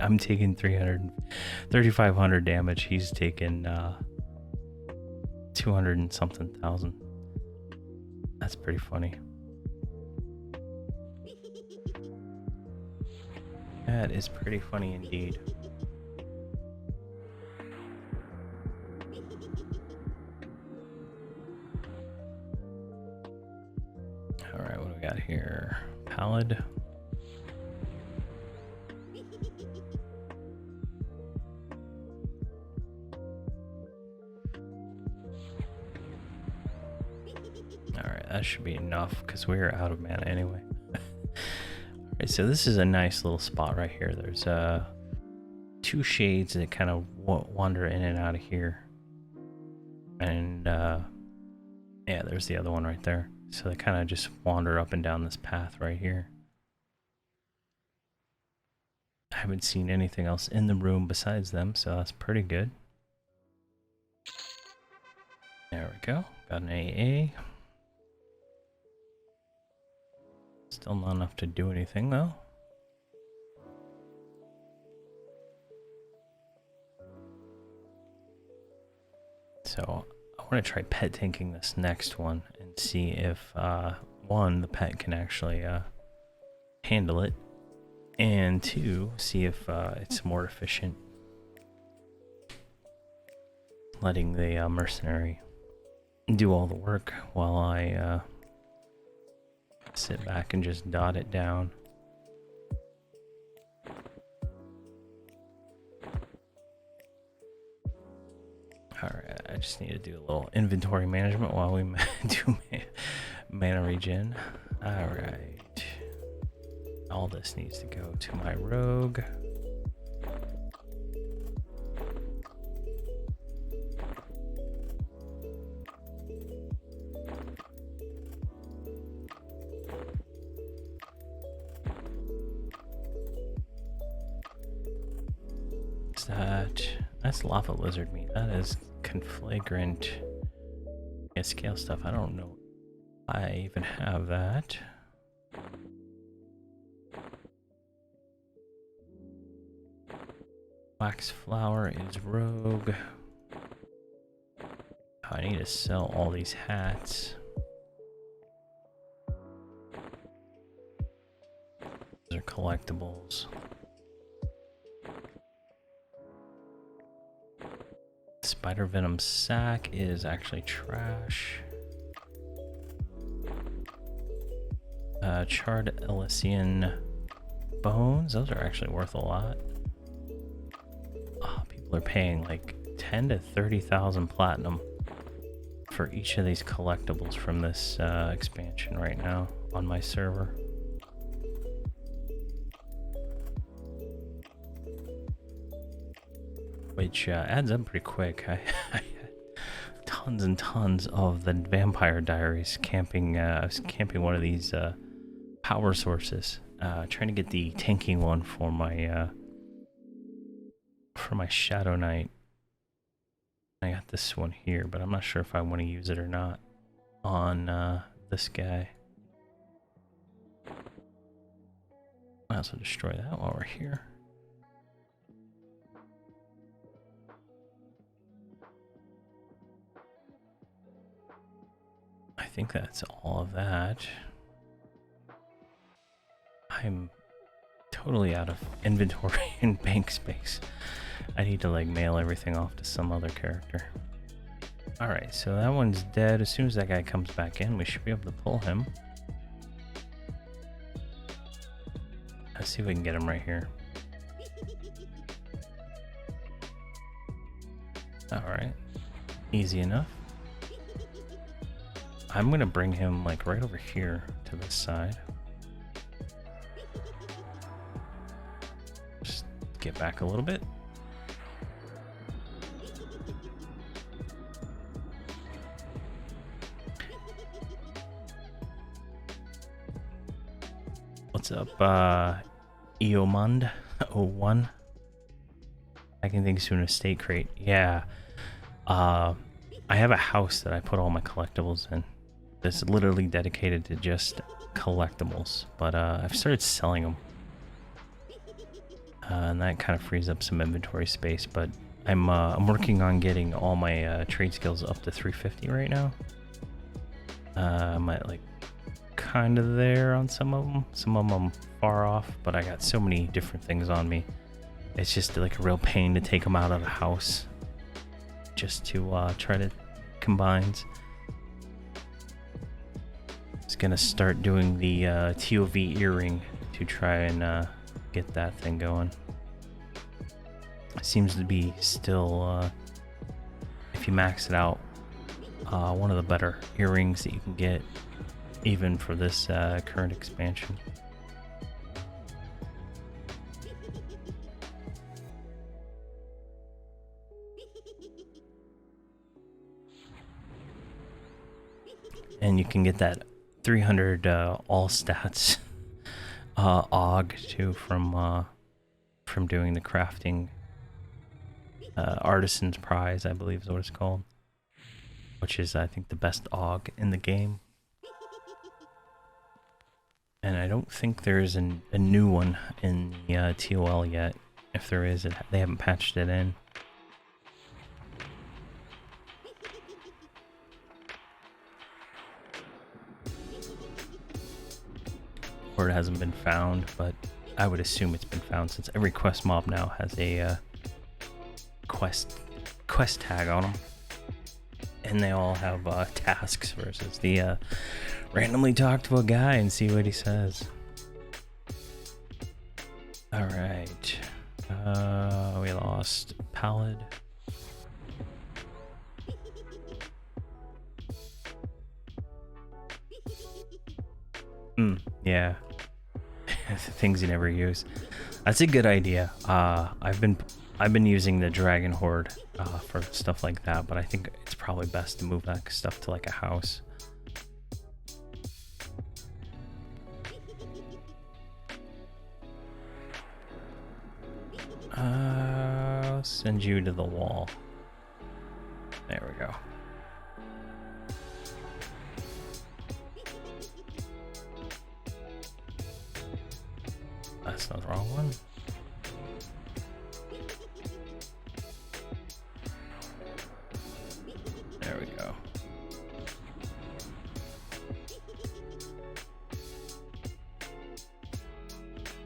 [SPEAKER 1] I'm taking 3,500 damage. He's taking 200 and something thousand. That's pretty funny. That is pretty funny indeed. Alright, what do we got here? Pallid. Alright, that should be enough because we're out of mana anyway. Alright, so this is a nice little spot right here. There's two shades that kind of wander in and out of here. And yeah, there's the other one right there. So they kind of just wander up and down this path right here. I haven't seen anything else in the room besides them, so that's pretty good. There we go. Got an AA. Still not enough to do anything though. So I want to try pet tanking this next one and see if one, the pet can actually handle it, and two, see if it's more efficient letting the mercenary do all the work while I sit back and just dot it down. Alright, I just need to do a little inventory management while we do mana regen. Alright. All this needs to go to my rogue. That's lava lizard meat. That is conflagrant. Yeah, scale stuff. I don't know. I even have that. Wax flower is rogue. I need to sell all these hats. Those are collectibles. Spider venom sack is actually trash. Charred Elysian bones, those are actually worth a lot. Oh, people are paying like 10 to 30,000 platinum for each of these collectibles from this expansion right now on my server. Which adds up pretty quick. I had tons and tons of the Vampire Diaries camping. I was camping one of these power sources, trying to get the tanking one for my Shadow Knight. I got this one here, but I'm not sure if I want to use it or not on this guy. I also destroy that while we're here. I think that's all of that. I'm totally out of inventory and bank space. I need to like mail everything off to some other character. Alright, so that one's dead. As soon as that guy comes back in, we should be able to pull him. Let's see if we can get him right here. Alright, easy enough. I'm gonna bring him like right over here to this side. Just get back a little bit. What's up, Eomund 01? I can think soon of State Crate. Yeah. I have a house that I put all my collectibles in. That's literally dedicated to just collectibles, but I've started selling them. and that kind of frees up some inventory space. But I'm working on getting all my trade skills up to 350 right now. I'm at like kind of there on some of them. Some of them I'm far off, but I got so many different things on me. It's just like a real pain to take them out of the house just to try to combine. Just gonna start doing the TOV earring to try and get that thing going. Seems to be still, if you max it out, one of the better earrings that you can get, even for this current expansion. And you can get that 300 all stats AUG too from doing the crafting Artisan's Prize, I believe is what it's called, which is I think the best AUG in the game. And I don't think there's a new one in the TOL yet. If there is, they haven't patched it in. Or it hasn't been found, but I would assume it's been found since every quest mob now has a quest tag on them, and they all have tasks versus the randomly talk to a guy and see what he says. All right, we lost Pallid. Yeah. Things you never use. That's a good idea. I've been using the Dragon Horde for stuff like that, but I think it's probably best to move that stuff to like a house. I'll send you to the wall. There we go. That's not the wrong one. There we go.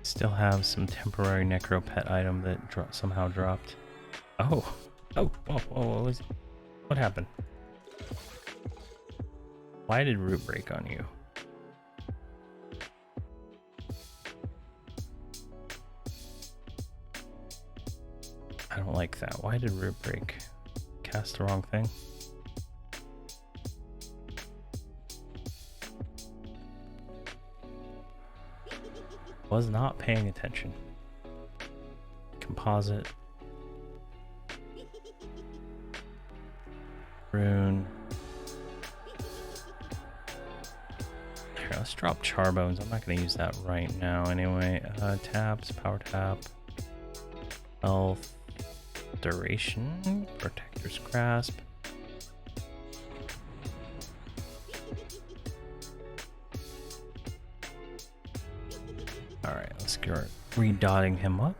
[SPEAKER 1] Still have some temporary necro pet item that somehow dropped. Oh, whoa, what happened? Why did root break on you? I don't like that. Why did root break? Cast the wrong thing? Was not paying attention. Composite. Rune. Here, let's drop Charbones. I'm not going to use that right now anyway. Tabs, power tap. Health. Duration. Protector's Grasp. Alright, let's start redotting him up.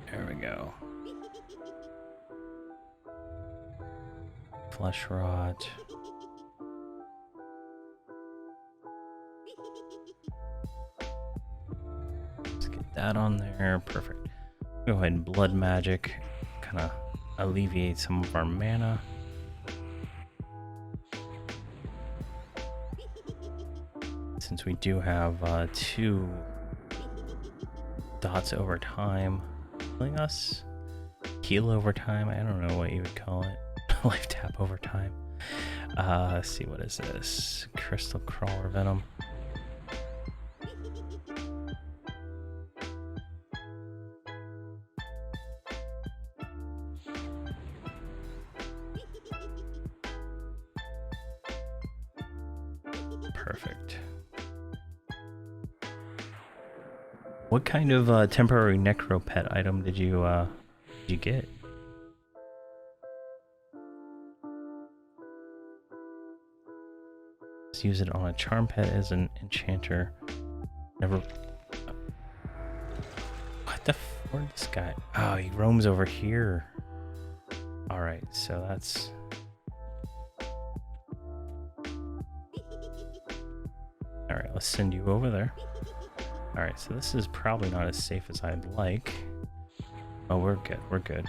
[SPEAKER 1] There we go. Flesh Rot. Let's get that on there. Perfect. Go ahead and Blood Magic. Kind of alleviate some of our mana. Since we do have 2 dots over time healing us. Heal over time, I don't know what you would call it. Life tap over time. Let's see, what is this? Crystal Crawler Venom. Perfect. What kind of temporary necro pet item did you get? Let's use it on a charm pet as an enchanter. Never Where'd this guy? Oh, he roams over here. All right, so that's. All right, let's send you over there. All right, so this is probably not as safe as I'd like. Oh, we're good. We're good.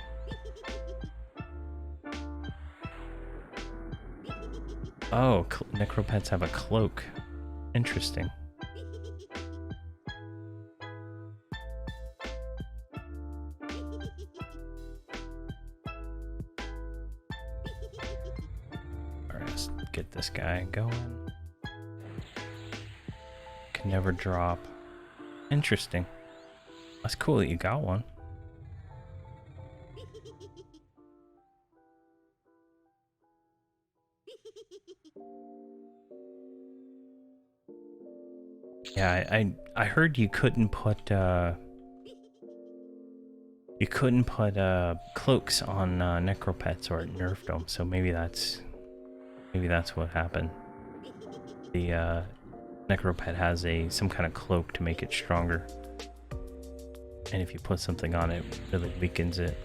[SPEAKER 1] Oh, necropets have a cloak. Interesting. All right, let's get this guy going. Can never drop. Interesting. That's cool that you got one. Yeah, I heard you couldn't put cloaks on necropets, or it nerfed them. So maybe that's what happened. The necropet has some kind of cloak to make it stronger, and if you put something on it, it really weakens it.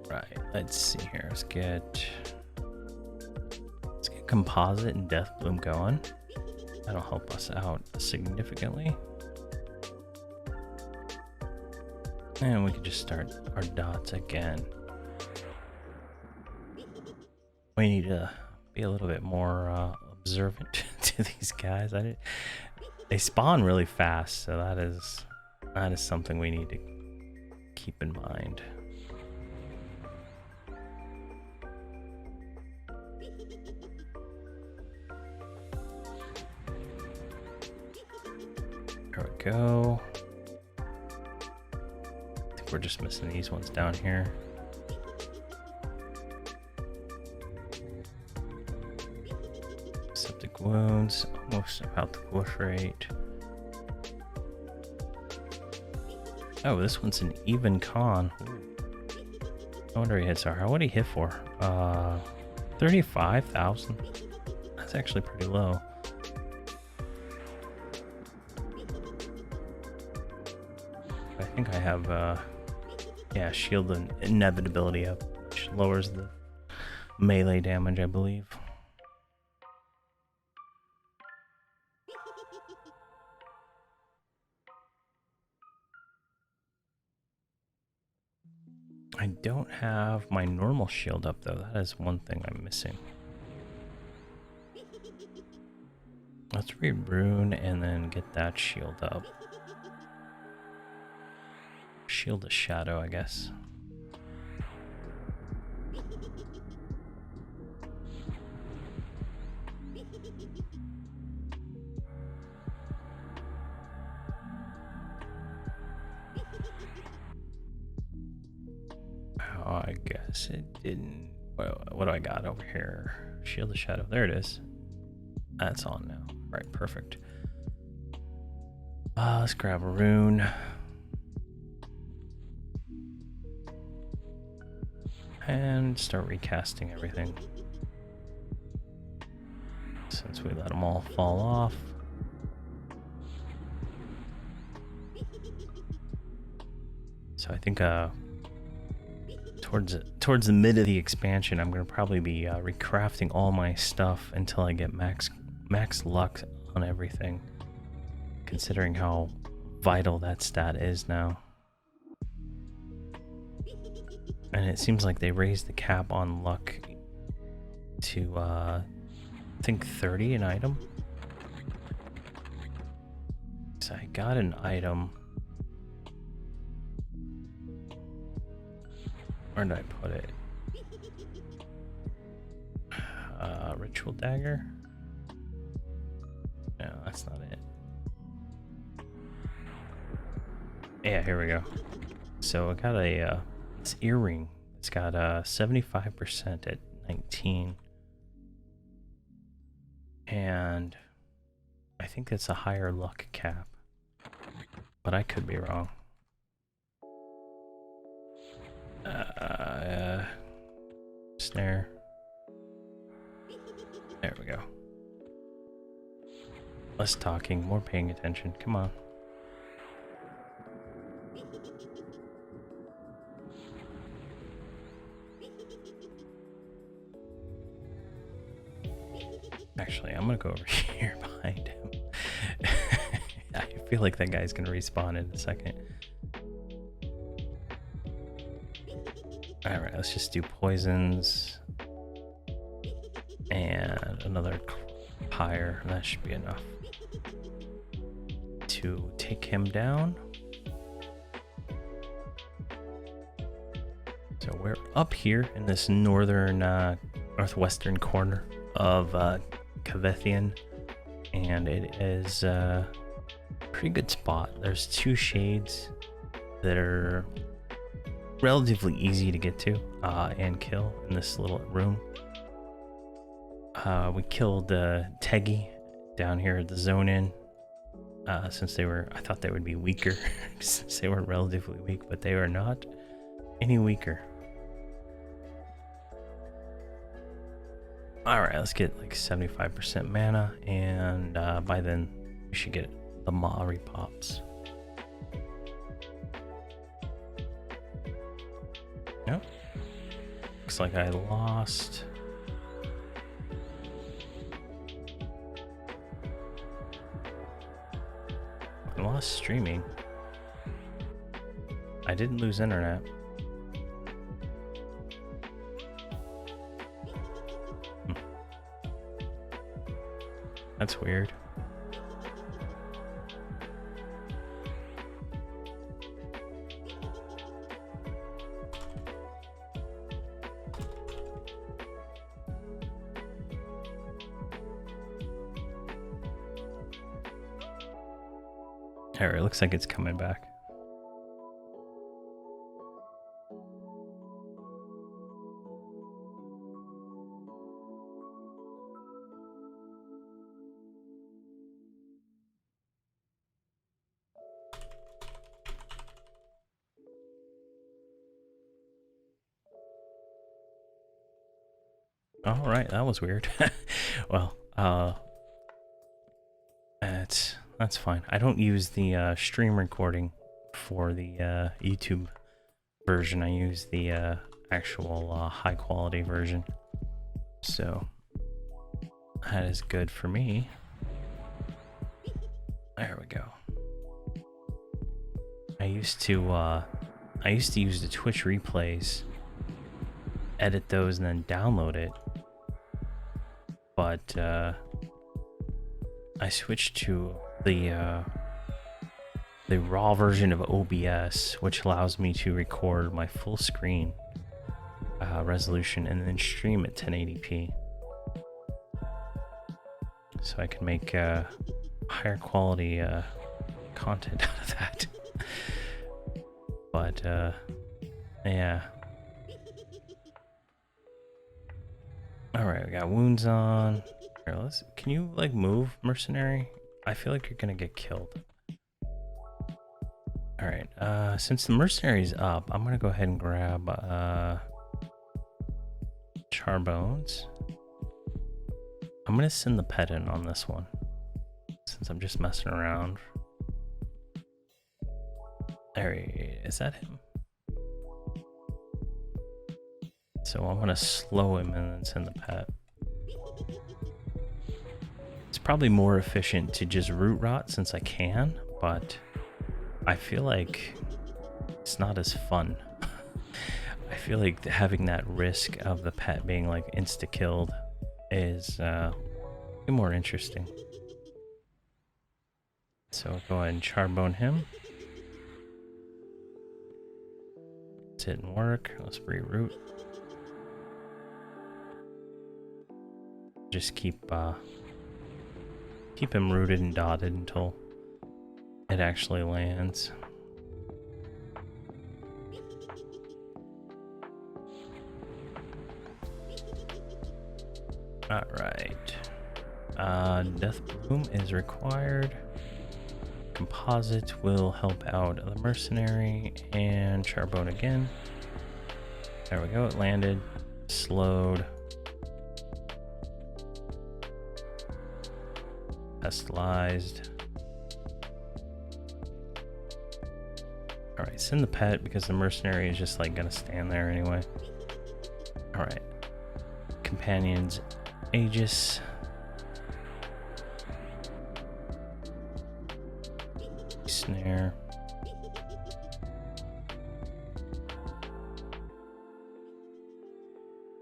[SPEAKER 1] Right, let's see here. Let's get composite and death bloom going. That'll help us out significantly. And we can just start our dots again. We need to be a little bit more observant to these guys. They spawn really fast, so that is something we need to keep in mind. There we go. I think we're just missing these ones down here. Septic wounds, almost about the push rate. Oh, this one's an even con. I wonder he hits her. What did he hit for? 35,000. That's actually pretty low. I think I have, yeah, shield and inevitability up, which lowers the melee damage, I believe. I don't have my normal shield up, though. That is one thing I'm missing. Let's re-rune and then get that shield up. Shield of Shadow, I guess. Oh, I guess it didn't. Well, what do I got over here? Shield of Shadow. There it is. That's on now. All right, perfect. Let's grab a rune. And start recasting everything. Since we let them all fall off. So I think towards the mid of the expansion, I'm going to probably be recrafting all my stuff until I get max luck on everything, considering how vital that stat is now. And it seems like they raised the cap on luck to I think 30 an item. So I got an item. Where did I put it? Ritual dagger? No, that's not it. Yeah, here we go. So I got a this earring. It's got 75% at 19. And I think it's a higher luck cap, but I could be wrong. Snare. There we go. Less talking, more paying attention. Come on. Actually, I'm gonna go over here behind him. I feel like that guy's gonna respawn in a second. Alright, let's just do poisons. And another pyre. That should be enough to take him down. So we're up here in this northern, northwestern corner of Ka Vethan, and it is a pretty good spot. There's two shades that are relatively easy to get to and kill in this little room. We killed Teggy down here at the zone in, since they were, I thought they would be weaker since they were relatively weak, but they are not any weaker. Alright, let's get like 75% mana, and by then we should get the Mari pops. Nope. Looks like I lost. I lost streaming. I didn't lose internet. That's weird. Alright, looks like it's coming back. All right, that was weird. Well, that's fine. I don't use the stream recording for the YouTube version. I use the actual high quality version. So that is good for me. There we go. I used to use the Twitch replays, edit those, and then download it. But I switched to the raw version of OBS, which allows me to record my full screen resolution and then stream at 1080p, so I can make higher quality content out of that. But yeah. Alright, we got wounds on. Here, can you like move, mercenary? I feel like you're gonna get killed. Alright, since the mercenary's up, I'm gonna go ahead and grab Charbones. I'm gonna send the pet in on this one, since I'm just messing around. There is that him? So I'm gonna slow him and then send the pet. It's probably more efficient to just root rot since I can, but I feel like it's not as fun. I feel like having that risk of the pet being like insta killed is more interesting. So go ahead and charbone him. It didn't work. Let's reroute. Just keep him rooted and dotted until it actually lands. All right. Death Bloom is required. Composite will help out the Mercenary, and Charbone again. There we go, it landed. Slowed. Pestalized. Alright, send the pet because the Mercenary is just like gonna stand there anyway. Alright. Companions, Aegis. Snare.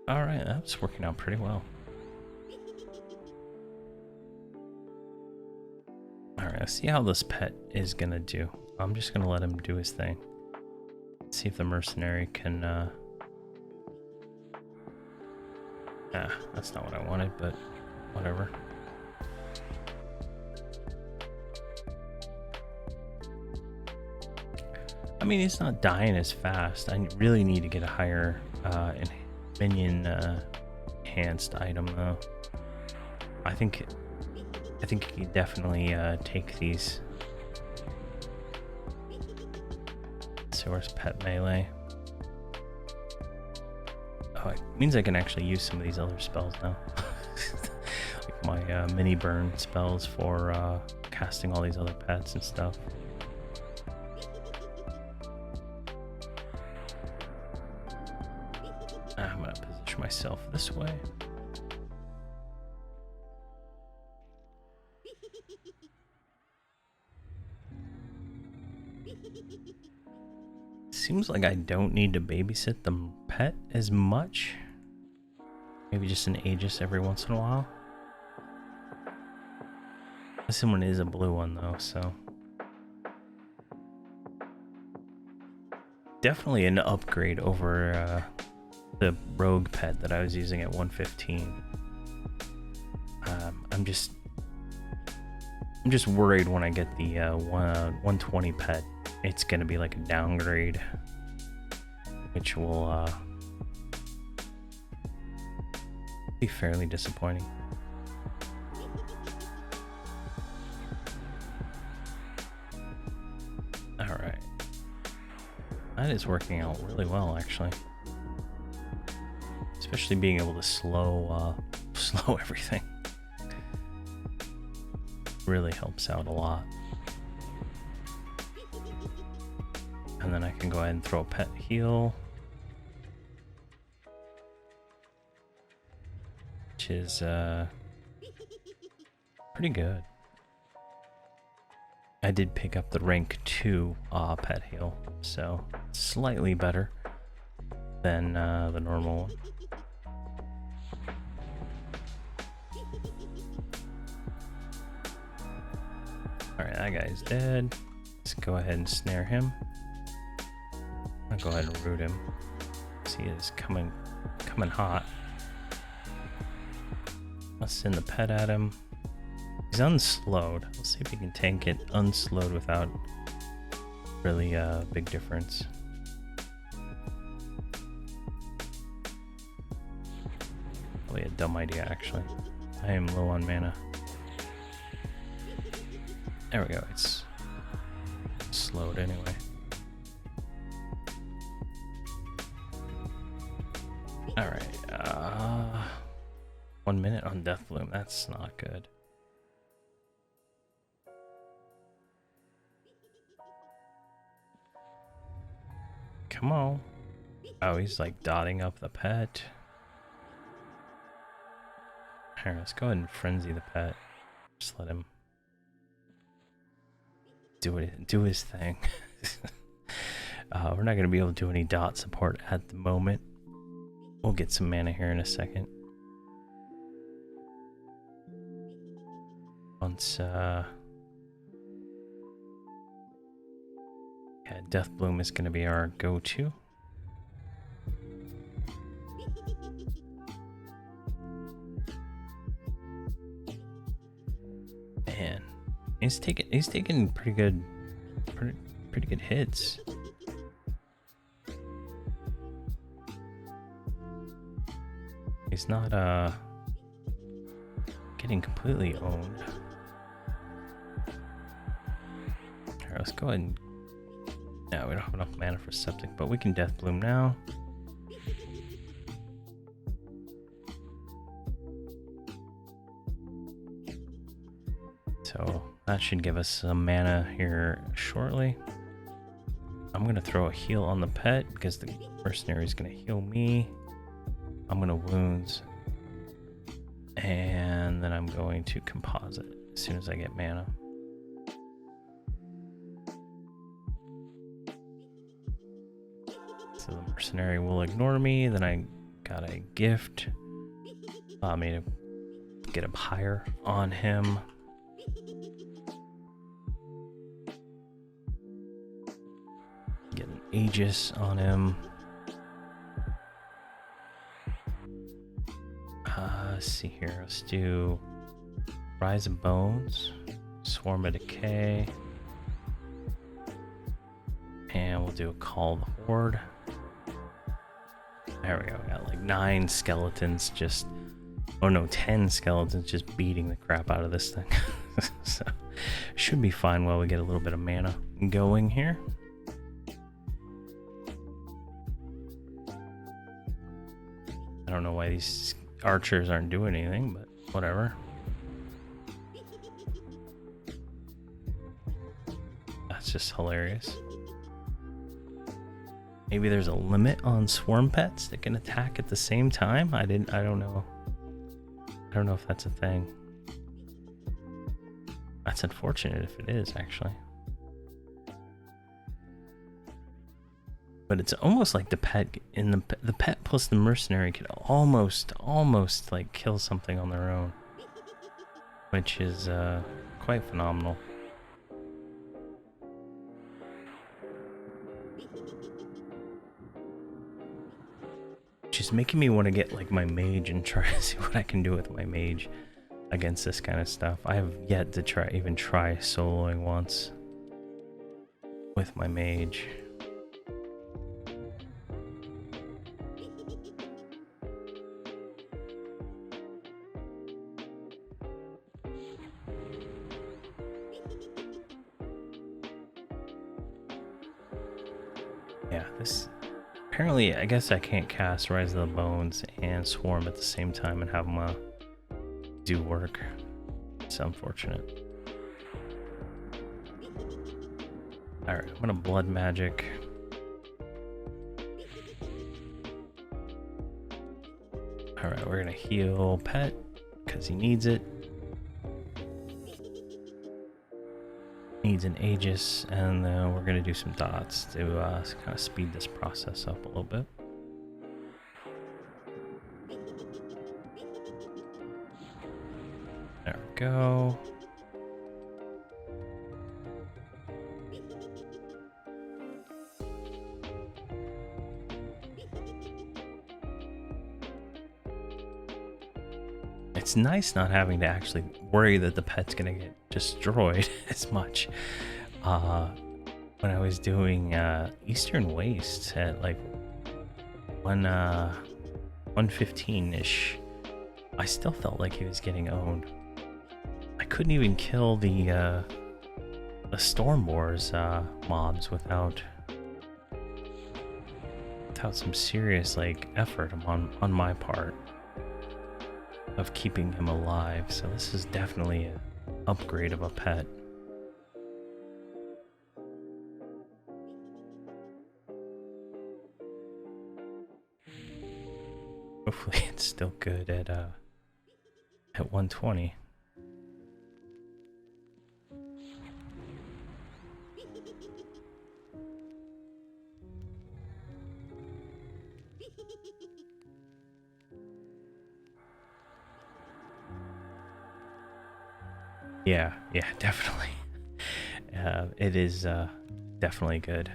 [SPEAKER 1] Alright, that's working out pretty well. Alright, let's see how this pet is gonna do. I'm just gonna let him do his thing. See if the Mercenary can that's not what I wanted, but whatever. I mean, he's not dying as fast. I really need to get a higher minion enhanced item though. I think he can definitely take these. Source pet melee. Oh, it means I can actually use some of these other spells now. Like my mini burn spells for casting all these other pets and stuff. I'm gonna position myself this way. Seems like I don't need to babysit the pet as much. Maybe just an Aegis every once in a while. This one is a blue one though, so definitely an upgrade over the rogue pet that I was using at 115. I'm just worried when I get the 120 pet. It's gonna be like a downgrade, which will be fairly disappointing. All right, that is working out really well, actually. Especially being able to slow everything really helps out a lot. And then I can go ahead and throw a pet heal, which is pretty good. I did pick up the rank 2 pet heal, so slightly better than the normal one. Alright, that guy's dead. Let's go ahead and snare him. I'll go ahead and root him. He is coming hot. Let's send the pet at him. He's unslowed. Let's see if he can tank it unslowed without really a big difference. Probably a dumb idea, actually. I am low on mana. There we go. It's slowed anyway. Alright, 1 minute on Death Bloom, that's not good. Come on. Oh, he's like dotting up the pet. Here, let's go ahead and frenzy the pet. Just let him do his thing. We're not going to be able to do any dot support at the moment. We'll get some mana here in a second. Once, yeah, Death Bloom is going to be our go-to. Man, he's taking pretty good hits. He's not getting completely owned. Alright, let's go ahead and... No, we don't have enough mana for Septic, but we can Death Bloom now. So that should give us some mana here shortly. I'm going to throw a heal on the pet because the mercenary is going to heal me. I'm going to wounds. And then I'm going to composite as soon as I get mana. So the mercenary will ignore me. Then I got a gift. Allow me to get up higher on him. Get an Aegis on him. Let's see here. Let's do Rise of Bones, Swarm of Decay, and we'll do a Call of the Horde. There we go. We got like 9 skeletons just, oh no, 10 skeletons just beating the crap out of this thing. So should be fine while we get a little bit of mana going here. I don't know why these archers aren't doing anything, but whatever. That's just hilarious. Maybe there's a limit on swarm pets that can attack at the same time. I don't know. I don't know if that's a thing. That's unfortunate if it is, actually. But it's almost like the pet in the pet plus the mercenary could almost like kill something on their own, which is quite phenomenal. Just making me want to get like my mage and try to see what I can do with my mage against this kind of stuff. I have yet to try soloing once with my mage. Yeah, this apparently, I guess I can't cast Rise of the Bones and Swarm at the same time and have them do work. It's unfortunate. Alright, I'm gonna Blood Magic. Alright, we're gonna heal Pet because he needs it. Needs an Aegis, and then we're gonna do some dots to kind of speed this process up a little bit. There we go. It's nice not having to actually worry that the pet's gonna get destroyed as much. When I was doing Eastern Waste at like 115-ish, I still felt like he was getting owned. I couldn't even kill the Stormbore's mobs without some serious like effort on my part of keeping him alive. So this is definitely an upgrade of a pet. Hopefully it's still good at 120. Yeah, definitely. It is definitely good.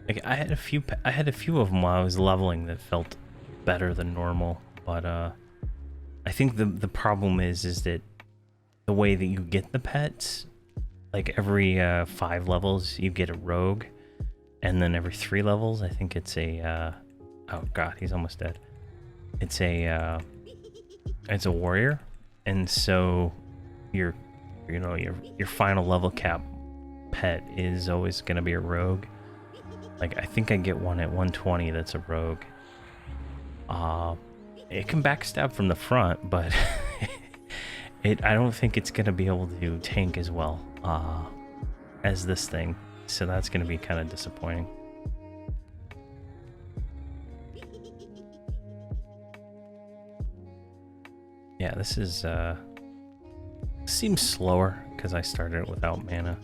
[SPEAKER 1] Like I had a few of them while I was leveling that felt better than normal, but I think the problem is that the way that you get the pets like every 5 levels you get a rogue, and then every 3 levels I think it's a oh god, he's almost dead. It's a warrior, and so your your final level cap pet is always going to be a rogue. Like I think I get one at 120 that's a rogue. It can backstab from the front, but I don't think it's going to be able to tank as well as this thing. So that's going to be kind of disappointing. Yeah, this is seems slower because I started it without mana.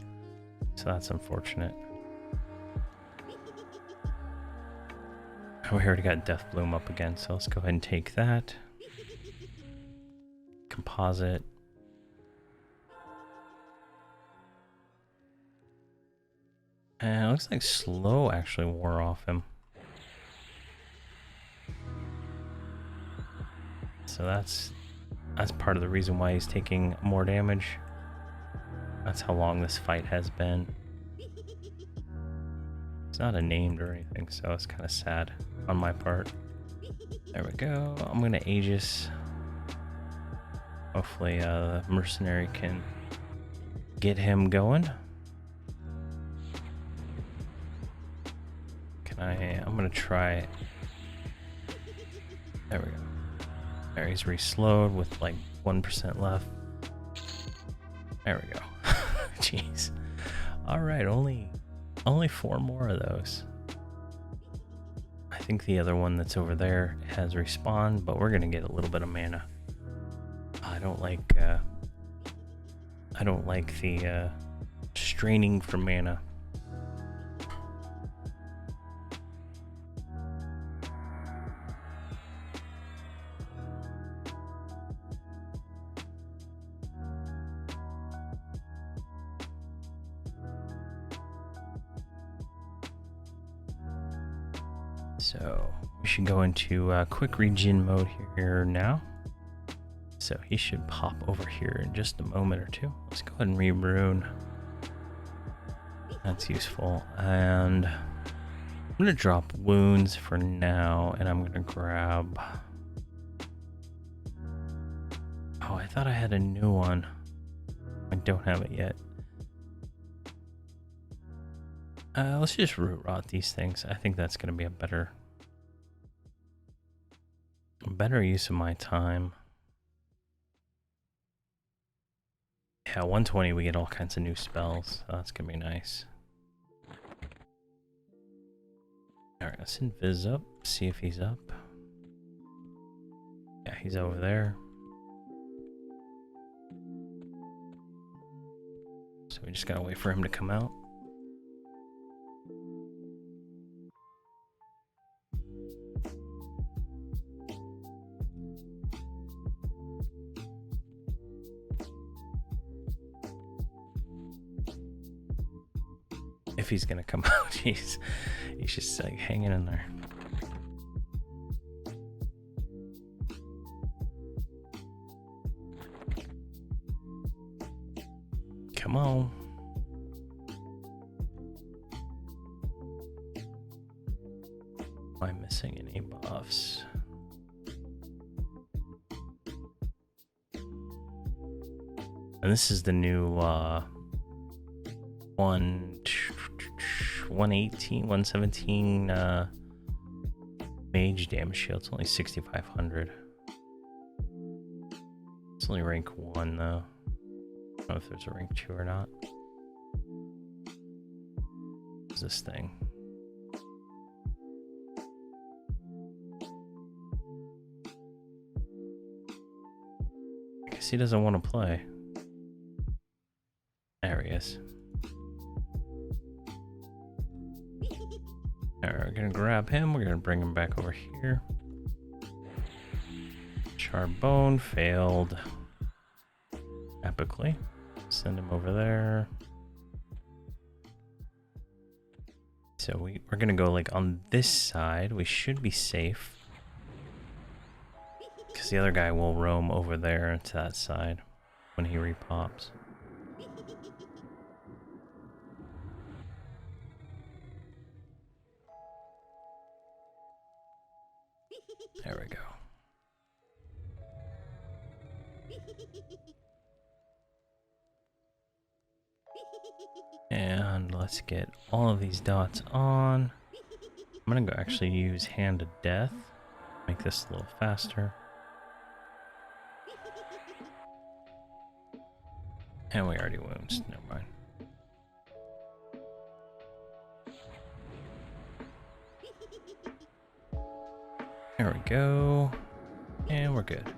[SPEAKER 1] So that's unfortunate. Oh, we already got Death Bloom up again, so let's go ahead and take that. Composite. And it looks like slow actually wore off him. So that's part of the reason why he's taking more damage. That's how long this fight has been. It's not a named or anything, so it's kind of sad on my part. There we go. I'm gonna Aegis. Hopefully the mercenary can get him going. I'm gonna try. There we go. There, he's reslowed with like 1% left. There we go. Jeez. All right, only 4 more of those. I think the other one that's over there has respawned, but we're gonna get a little bit of mana. I don't like the straining for mana. So we should go into quick regen mode here now. So he should pop over here in just a moment or two. Let's go ahead and re-rune. That's useful. And I'm going to drop wounds for now, and I'm going to grab... Oh, I thought I had a new one. I don't have it yet. Let's just root rot these things. I think that's going to be a better use of my time. Yeah, 120 we get all kinds of new spells. So that's going to be nice. Alright, let's invis up. See if he's up. Yeah, he's over there. So we just got to wait for him to come out. If he's gonna come out, he's just like hanging in there. Come on. Am I missing any buffs? And this is the new 117 mage damage shield. It's only 6,500. It's only rank 1 though. I don't know if there's a rank 2 or not. What's this thing? I guess he doesn't want to play. There he is. Alright, we're gonna grab him. We're gonna bring him back over here. Charbone failed epically. Send him over there. So we're gonna go like on this side. We should be safe, because the other guy will roam over there to that side when he repops. There we go. And let's get all of these dots on. I'm gonna go actually use Hand of Death. Make this a little faster. And we already wounds, never mind. There we go. And we're good.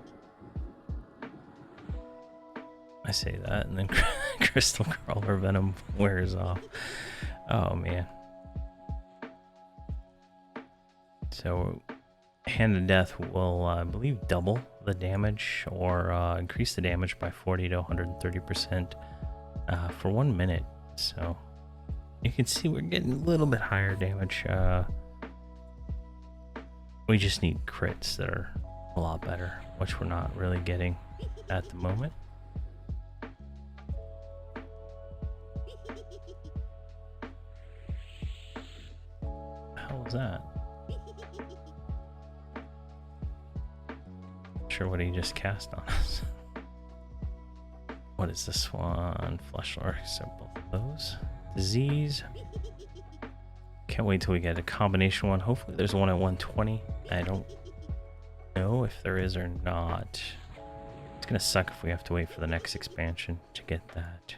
[SPEAKER 1] I say that, and then Crystal Crawler Venom wears off. Oh, man. So, Hand of Death will, I believe, double the damage or increase the damage by 40 to 130% for 1 minute. So, you can see we're getting a little bit higher damage. We just need crits that are a lot better, which we're not really getting at the moment. How was that? Not sure what he just cast on us. What is this one? Flesh Lord, so both of those. Disease. Can't wait till we get a combination one. Hopefully there's one at 120. I don't know if there is or not. It's gonna suck if we have to wait for the next expansion to get that.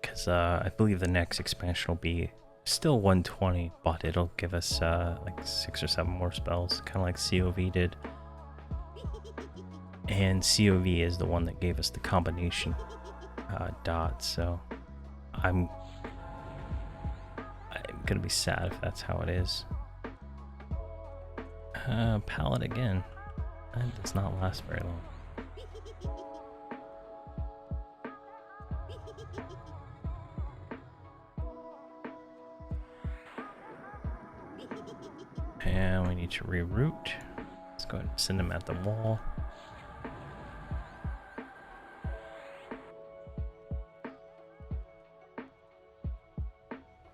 [SPEAKER 1] Because I believe the next expansion will be still 120, but it'll give us like 6 or 7 more spells, kind of like COV did. And COV is the one that gave us the combination dots, so I'm gonna be sad if that's how it is. Palette again. That does not last very long. And we need to reroute. Let's go ahead and send them at the wall.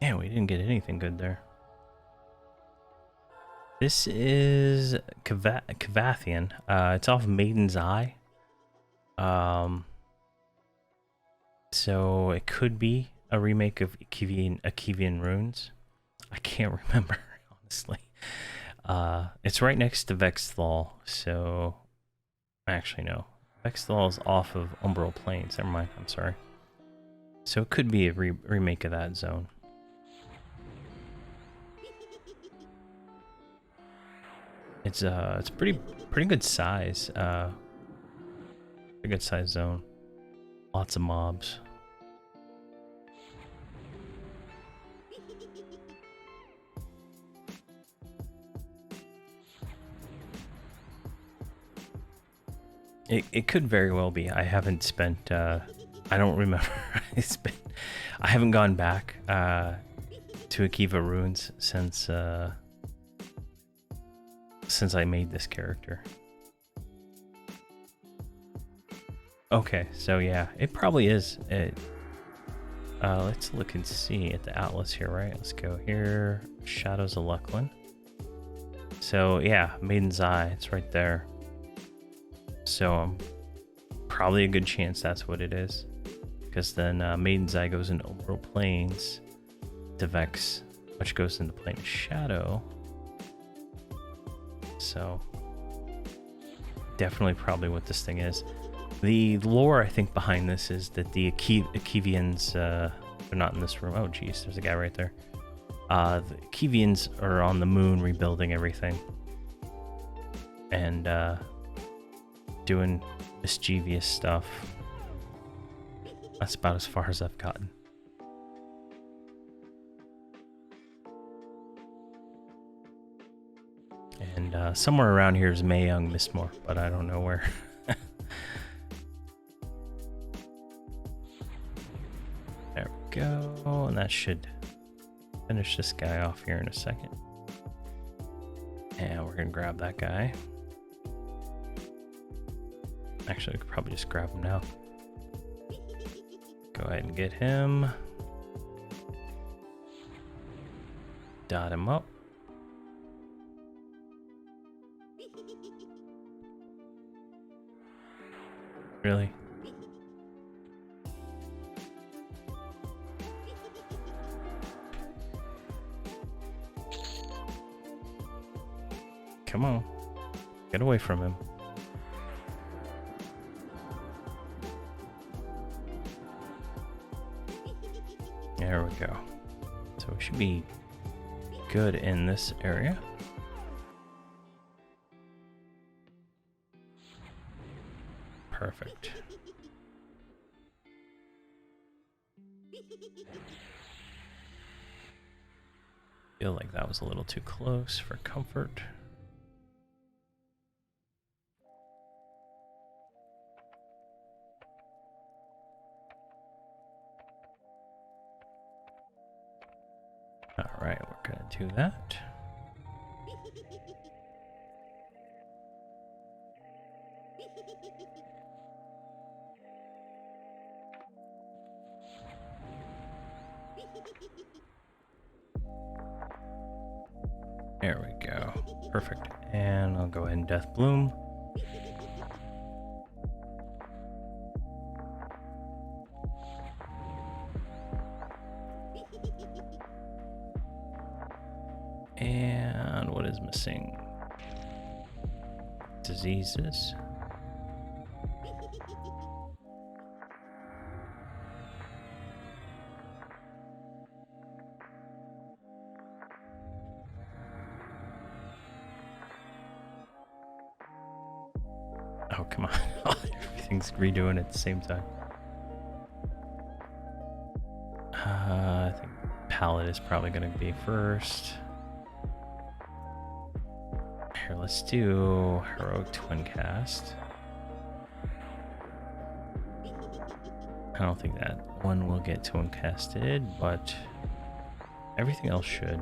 [SPEAKER 1] Yeah, we didn't get anything good there. This is Ka Vethan. It's off Maiden's Eye. So it could be a remake of Akevian Runes. I can't remember, honestly. It's right next to Vexthal, so actually no. Vexthal is off of Umbral Plains. Never mind, I'm sorry. So it could be a remake of that zone. It's pretty good size. Pretty good size zone. Lots of mobs. It could very well be. I haven't spent I don't remember. I haven't gone back to Akiva Runes since I made this character. Okay, so yeah, it probably is. Let's look and see at the atlas here, right? Let's go here. Shadows of Lucklin. So yeah, Maiden's Eye, it's right there. So probably a good chance that's what it is. Because then Maiden's Eye goes into Umbral Plains to Vex, which goes into Plane of Shadow. So definitely probably what this thing is. The lore I think behind this is that the Akevians, they're not in this room. Oh geez, there's a guy right there. The Akevians are on the moon rebuilding everything. And doing mischievous stuff. That's about as far as I've gotten. And somewhere around here is Mayung Mistmore, but I don't know where. There we go, and that should finish this guy off here in a second. And we're gonna grab that guy. Actually, I could probably just grab him now. Go ahead and get him. Dot him up. Really? Come on. Get away from him. There we go. So we should be good in this area. Perfect. Feel like that was a little too close for comfort. All right, we're gonna do that. There we go. Perfect. And I'll go ahead and Death Bloom. And what is missing? Diseases. Oh, come on. Everything's redoing at the same time. I think Palette is probably going to be first. Here, let's do Heroic Twin Cast. I don't think that one will get twin casted, but everything else should.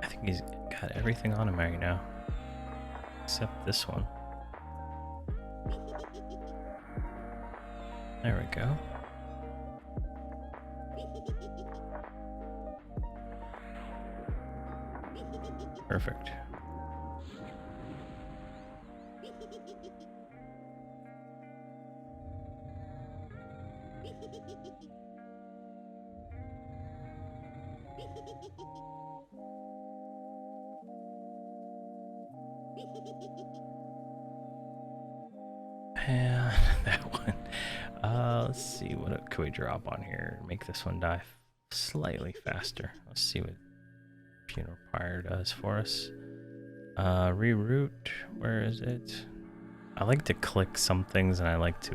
[SPEAKER 1] I think he's got everything on him right now, except this one. There we go. Perfect. And that one. Let's see, what can we drop on here? Make this one die slightly faster. Let's see what Funeral Pyre does for us. Reroute, where is it? I like to click some things, and I like to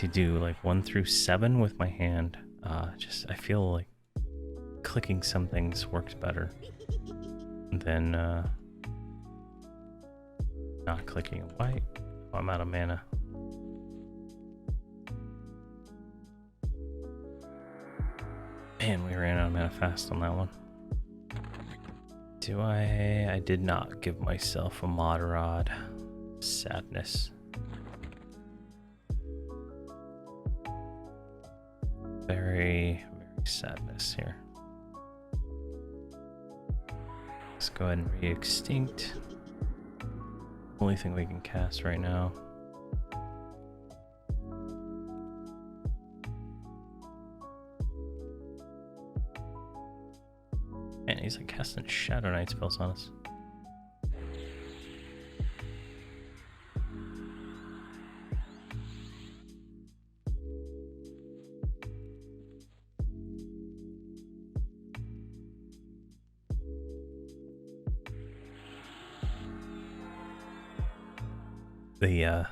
[SPEAKER 1] do like 1 through 7 with my hand. I feel like clicking some things works better than not clicking a white. Oh, I'm out of mana. Man, we ran out of mana fast on that one. I did not give myself a mod rod. Sadness. Very, very sadness here. Let's go ahead and re-extinct. Only thing we can cast right now. And he's like casting Shadow Knight spells on us.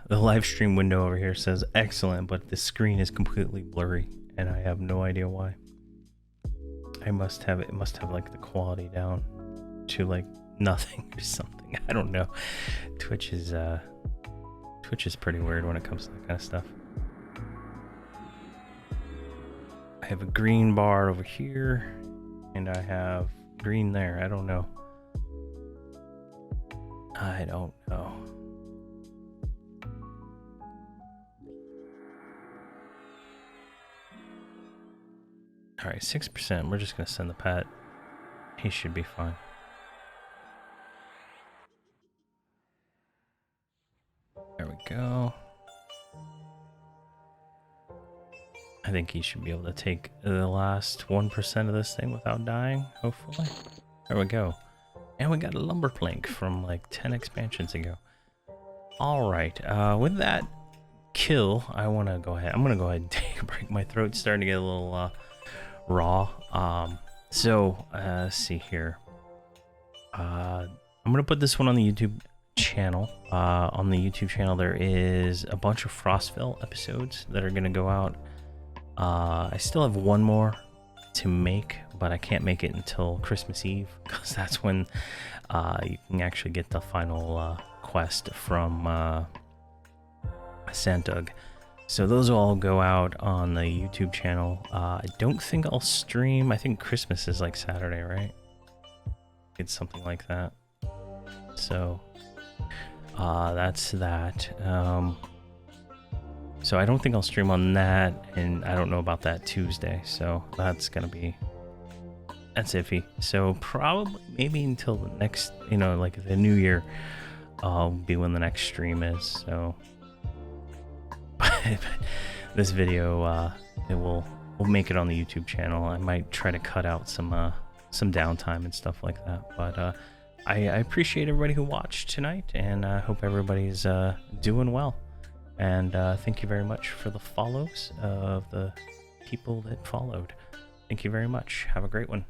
[SPEAKER 1] The live stream window over here says excellent, but the screen is completely blurry, and I have no idea why. It must have like the quality down to like nothing or something. I don't know. Twitch is pretty weird when it comes to that kind of stuff. I have a green bar over here, and I have green there? I don't know. I don't know. All right, 6%. We're just gonna send the pet. He should be fine. There we go. I think he should be able to take the last 1% of this thing without dying, hopefully. There we go. And we got a lumber plank from like 10 expansions ago. All right, with that kill, I'm gonna go ahead and take a break. My throat's starting to get a little raw. Let's see here. I'm gonna put this one on the YouTube channel. On the YouTube channel, there is a bunch of Frostville episodes that are gonna go out. I still have one more to make, but I can't make it until Christmas Eve because that's when you can actually get the final quest from Santug. So those will all go out on the YouTube channel. I don't think I'll stream. I think Christmas is like Saturday, right? It's something like that. So that's that. So I don't think I'll stream on that, and I don't know about that Tuesday, so that's iffy. So probably maybe until the next, like the new year, be when the next stream is. So but this video, we'll make it on the YouTube channel. I might try to cut out some downtime and stuff like that, but I appreciate everybody who watched tonight, and I hope everybody's doing well. And thank you very much for the follows of the people that followed. Thank you very much. Have a great one.